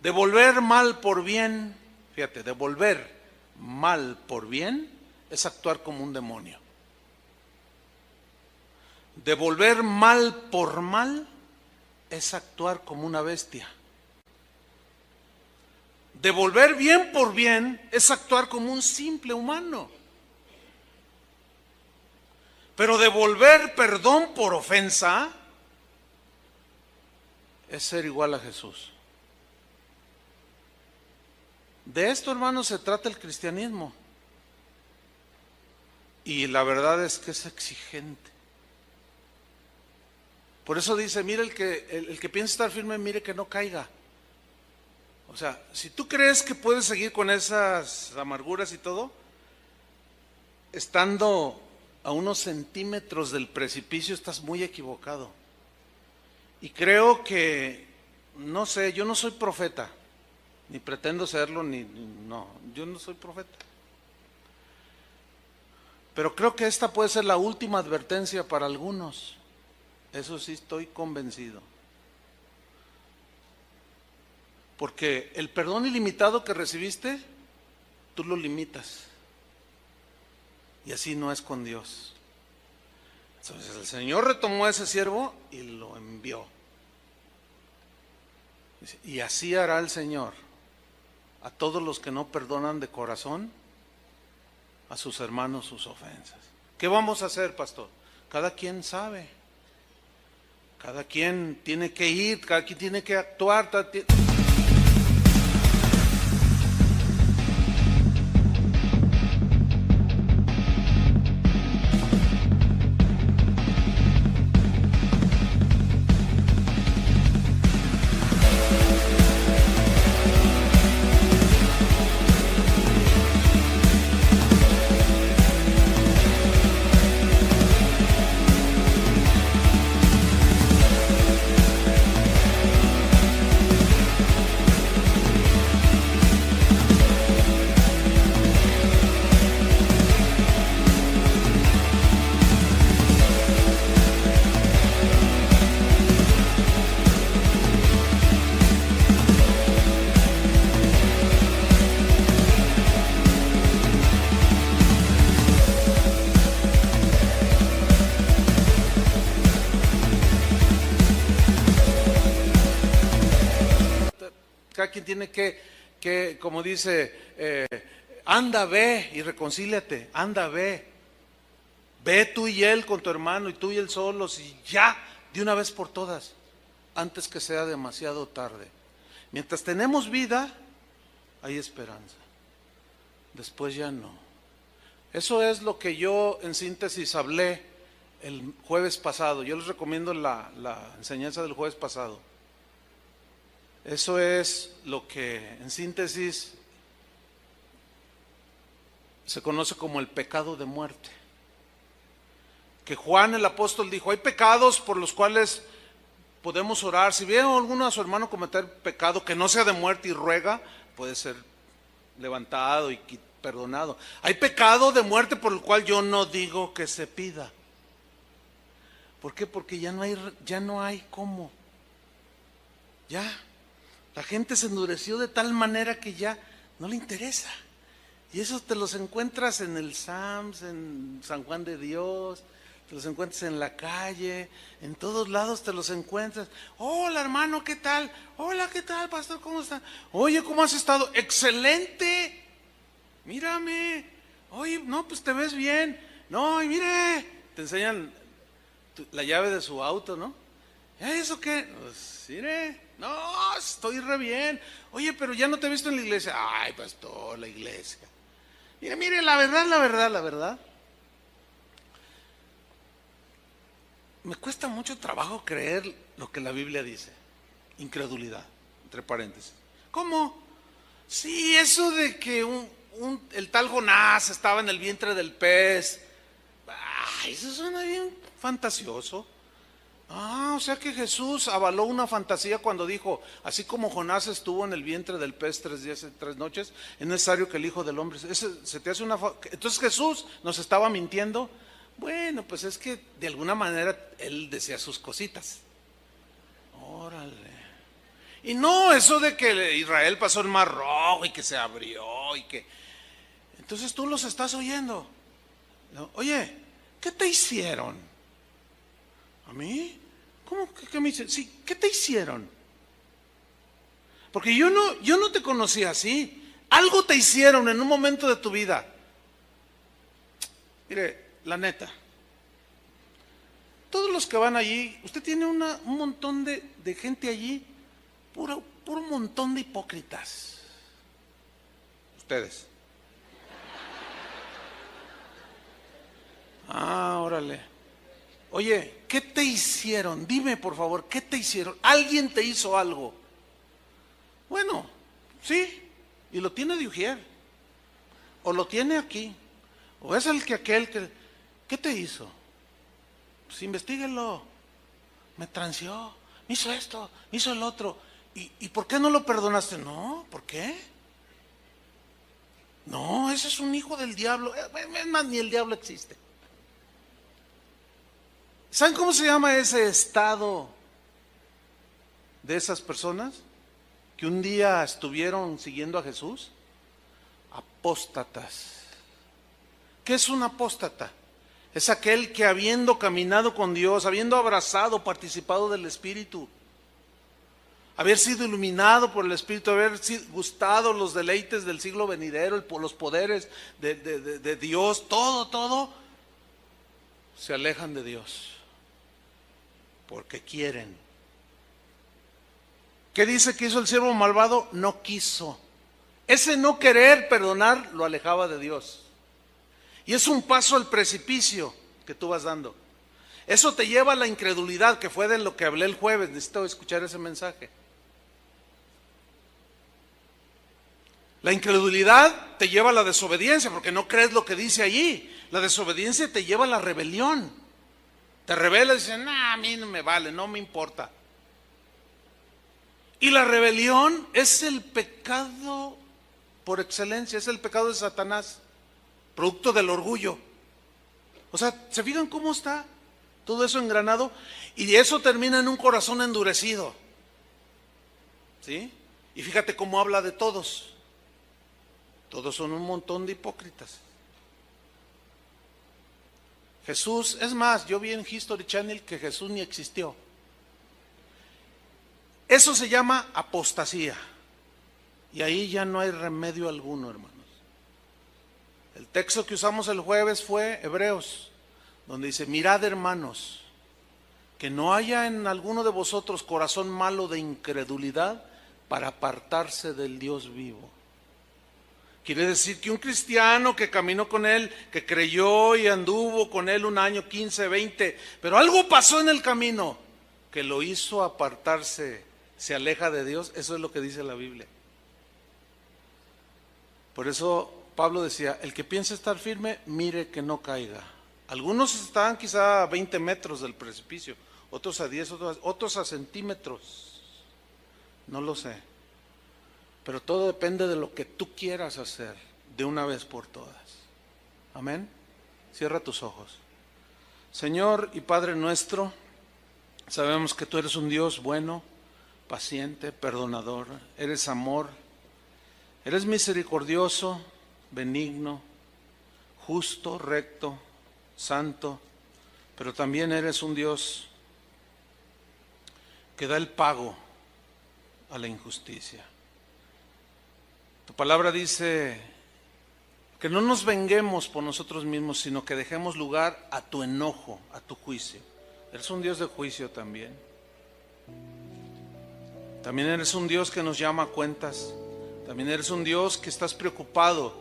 devolver mal por bien, fíjate, devolver mal por bien es actuar como un demonio. Devolver mal por mal es actuar como una bestia. Devolver bien por bien es actuar como un simple humano. Pero devolver perdón por ofensa es ser igual a Jesús. De esto, hermanos, se trata el cristianismo. Y la verdad es que es exigente. Por eso dice, mire, el que piensa estar firme, mire que no caiga. O sea, si tú crees que puedes seguir con esas amarguras y todo, estando a unos centímetros del precipicio, estás muy equivocado. Y creo que, no sé, yo no soy profeta, ni pretendo serlo, no, yo no soy profeta. Pero creo que esta puede ser la última advertencia para algunos. Eso sí estoy convencido. Porque el perdón ilimitado que recibiste, tú lo limitas. Y así no es con Dios. Entonces el Señor retomó a ese siervo y lo envió. Y así hará el Señor a todos los que no perdonan de corazón a sus hermanos sus ofensas. ¿Qué vamos a hacer, pastor? Cada quien sabe. Cada quien tiene que ir, cada quien tiene que actuar. Cada quien tiene que como dice, anda, ve y reconcíliate, anda, ve. Ve tú y él con tu hermano y tú y él solos y ya, de una vez por todas, antes que sea demasiado tarde. Mientras tenemos vida, hay esperanza. Después ya no. Eso es lo que yo en síntesis hablé el jueves pasado. Yo les recomiendo la enseñanza del jueves pasado. Eso es lo que en síntesis se conoce como el pecado de muerte. Que Juan el apóstol dijo, hay pecados por los cuales podemos orar. Si ve a alguno a su hermano cometer pecado que no sea de muerte y ruega, puede ser levantado y perdonado. Hay pecado de muerte por el cual yo no digo que se pida. ¿Por qué? Porque ya no hay cómo. Ya. La gente se endureció de tal manera que ya no le interesa. Y eso te los encuentras en el SAMS, en San Juan de Dios, te los encuentras en la calle, en todos lados te los encuentras. Hola hermano, ¿qué tal? Hola, ¿qué tal, pastor? ¿Cómo está? Oye, ¿cómo has estado? Excelente. Mírame. Oye, no, pues te ves bien. No, y mire, te enseñan la llave de su auto, ¿no? ¿Eso qué? Pues mire. No, estoy re bien. Oye, pero ya no te he visto en la iglesia. Ay, pastor, la iglesia. Mire, la verdad. Me cuesta mucho trabajo creer lo que la Biblia dice. Incredulidad, entre paréntesis. ¿Cómo? Sí, eso de que el tal Jonás estaba en el vientre del pez. Ay, eso suena bien fantasioso. O sea que Jesús avaló una fantasía cuando dijo, así como Jonás estuvo en el vientre del pez 3 días y 3 noches, es necesario que el Hijo del Hombre... ¿Se te hace Entonces Jesús nos estaba mintiendo? Bueno, pues es que de alguna manera él decía sus cositas. Órale. Y no, eso de que Israel pasó el Mar Rojo y que se abrió y que... Entonces tú los estás oyendo. ¿No? Oye, ¿qué te hicieron? ¿A mí? ¿Cómo que me hicieron? Sí, ¿qué te hicieron? Porque yo no te conocí así. Algo te hicieron en un momento de tu vida. Mire, la neta. Todos los que van allí, usted tiene un montón de gente allí, puro montón de hipócritas. Ustedes. Órale. Oye, ¿qué te hicieron? Dime, por favor, ¿qué te hicieron? ¿Alguien te hizo algo? Bueno, sí, y lo tiene de ujier, o lo tiene aquí, o es aquel que... ¿Qué te hizo? Pues investíguelo. Me transeó, me hizo esto, me hizo el otro. ¿Y por qué no lo perdonaste? No, ¿por qué? No, ese es un hijo del diablo. Es más, ni el diablo existe. ¿Saben cómo se llama ese estado de esas personas que un día estuvieron siguiendo a Jesús? Apóstatas. ¿Qué es un apóstata? Es aquel que habiendo caminado con Dios, habiendo abrazado, participado del Espíritu, haber sido iluminado por el Espíritu, haber gustado los deleites del siglo venidero, los poderes de Dios, todo, se alejan de Dios porque quieren. ¿Qué dice que hizo el siervo malvado? No quiso. Ese no querer perdonar lo alejaba de Dios. Y es un paso al precipicio que tú vas dando. Eso te lleva a la incredulidad, que fue de lo que hablé el jueves. Necesito escuchar ese mensaje. La incredulidad te lleva a la desobediencia, porque no crees lo que dice allí. La desobediencia te lleva a la rebelión. Te rebelas y dices, nah, a mí no me vale, no me importa. Y la rebelión es el pecado por excelencia, es el pecado de Satanás, producto del orgullo. O sea, ¿se fijan cómo está todo eso engranado? Y eso termina en un corazón endurecido. ¿Sí? Y fíjate cómo habla de todos. Todos son un montón de hipócritas. Jesús, es más, yo vi en History Channel que Jesús ni existió. Eso se llama apostasía. Y ahí ya no hay remedio alguno, hermanos. El texto que usamos el jueves fue Hebreos, donde dice, mirad, hermanos, que no haya en alguno de vosotros corazón malo de incredulidad para apartarse del Dios vivo. Quiere decir que un cristiano que caminó con él, que creyó y anduvo con él un año, 15, 20, pero algo pasó en el camino que lo hizo apartarse, se aleja de Dios. Eso es lo que dice la Biblia. Por eso Pablo decía, el que piensa estar firme, mire que no caiga. Algunos estaban quizá a 20 metros del precipicio, otros a 10, otros a centímetros. No lo sé. Pero todo depende de lo que tú quieras hacer de una vez por todas. Amén. Cierra tus ojos. Señor y Padre nuestro, sabemos que tú eres un Dios bueno, paciente, perdonador. Eres amor. Eres misericordioso, benigno, justo, recto, santo. Pero también eres un Dios que da el pago a la injusticia. Tu palabra dice que no nos venguemos por nosotros mismos, sino que dejemos lugar a tu enojo, a tu juicio. Eres un Dios de juicio también. También eres un Dios que nos llama a cuentas. También eres un Dios que estás preocupado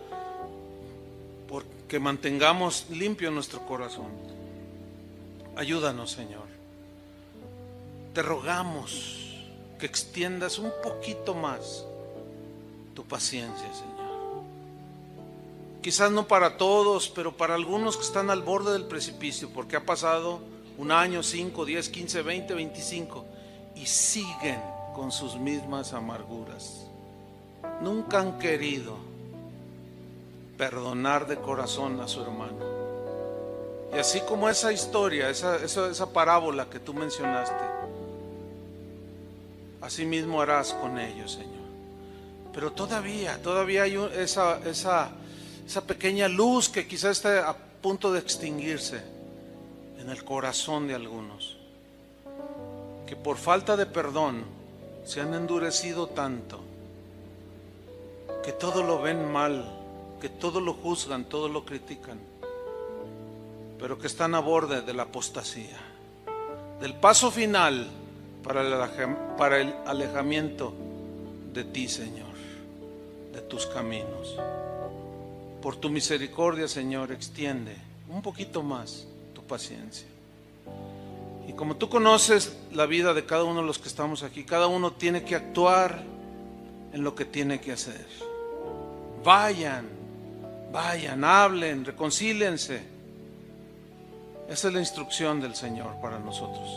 por que mantengamos limpio nuestro corazón. Ayúdanos, Señor. Te rogamos que extiendas un poquito más tu paciencia, Señor. Quizás no para todos, pero para algunos que están al borde del precipicio, porque ha pasado un año, 5, 10, 15, 20, 25 y siguen con sus mismas amarguras. Nunca han querido perdonar de corazón a su hermano. Y así como esa historia, esa parábola que tú mencionaste, así mismo harás con ellos, Señor. Pero todavía hay esa pequeña luz que quizás esté a punto de extinguirse en el corazón de algunos, que por falta de perdón se han endurecido tanto, que todo lo ven mal, que todo lo juzgan, todo lo critican, pero que están a borde de la apostasía, del paso final para el alejamiento de ti, Señor, de tus caminos. Por tu misericordia, Señor, extiende un poquito más tu paciencia. Y como tú conoces la vida de cada uno de los que estamos aquí, cada uno tiene que actuar en lo que tiene que hacer. Vayan, hablen, reconcíliense. Esa es la instrucción del Señor para nosotros.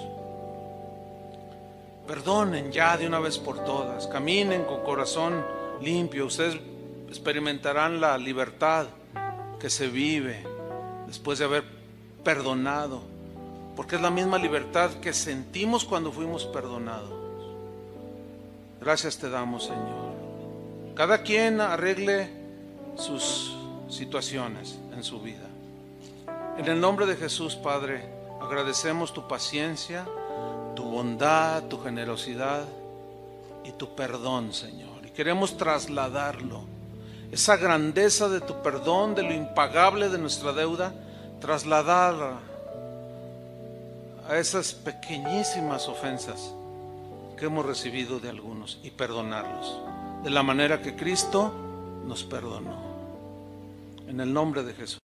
Perdonen ya de una vez por todas. Caminen con corazón limpio. Ustedes experimentarán la libertad que se vive después de haber perdonado, porque es la misma libertad que sentimos cuando fuimos perdonados. Gracias te damos, Señor. Cada quien arregle sus situaciones en su vida. En el nombre de Jesús, Padre, agradecemos tu paciencia, tu bondad, tu generosidad y tu perdón, Señor. Y queremos trasladarlo, esa grandeza de tu perdón, de lo impagable de nuestra deuda, trasladarla a esas pequeñísimas ofensas que hemos recibido de algunos y perdonarlos de la manera que Cristo nos perdonó. En el nombre de Jesús.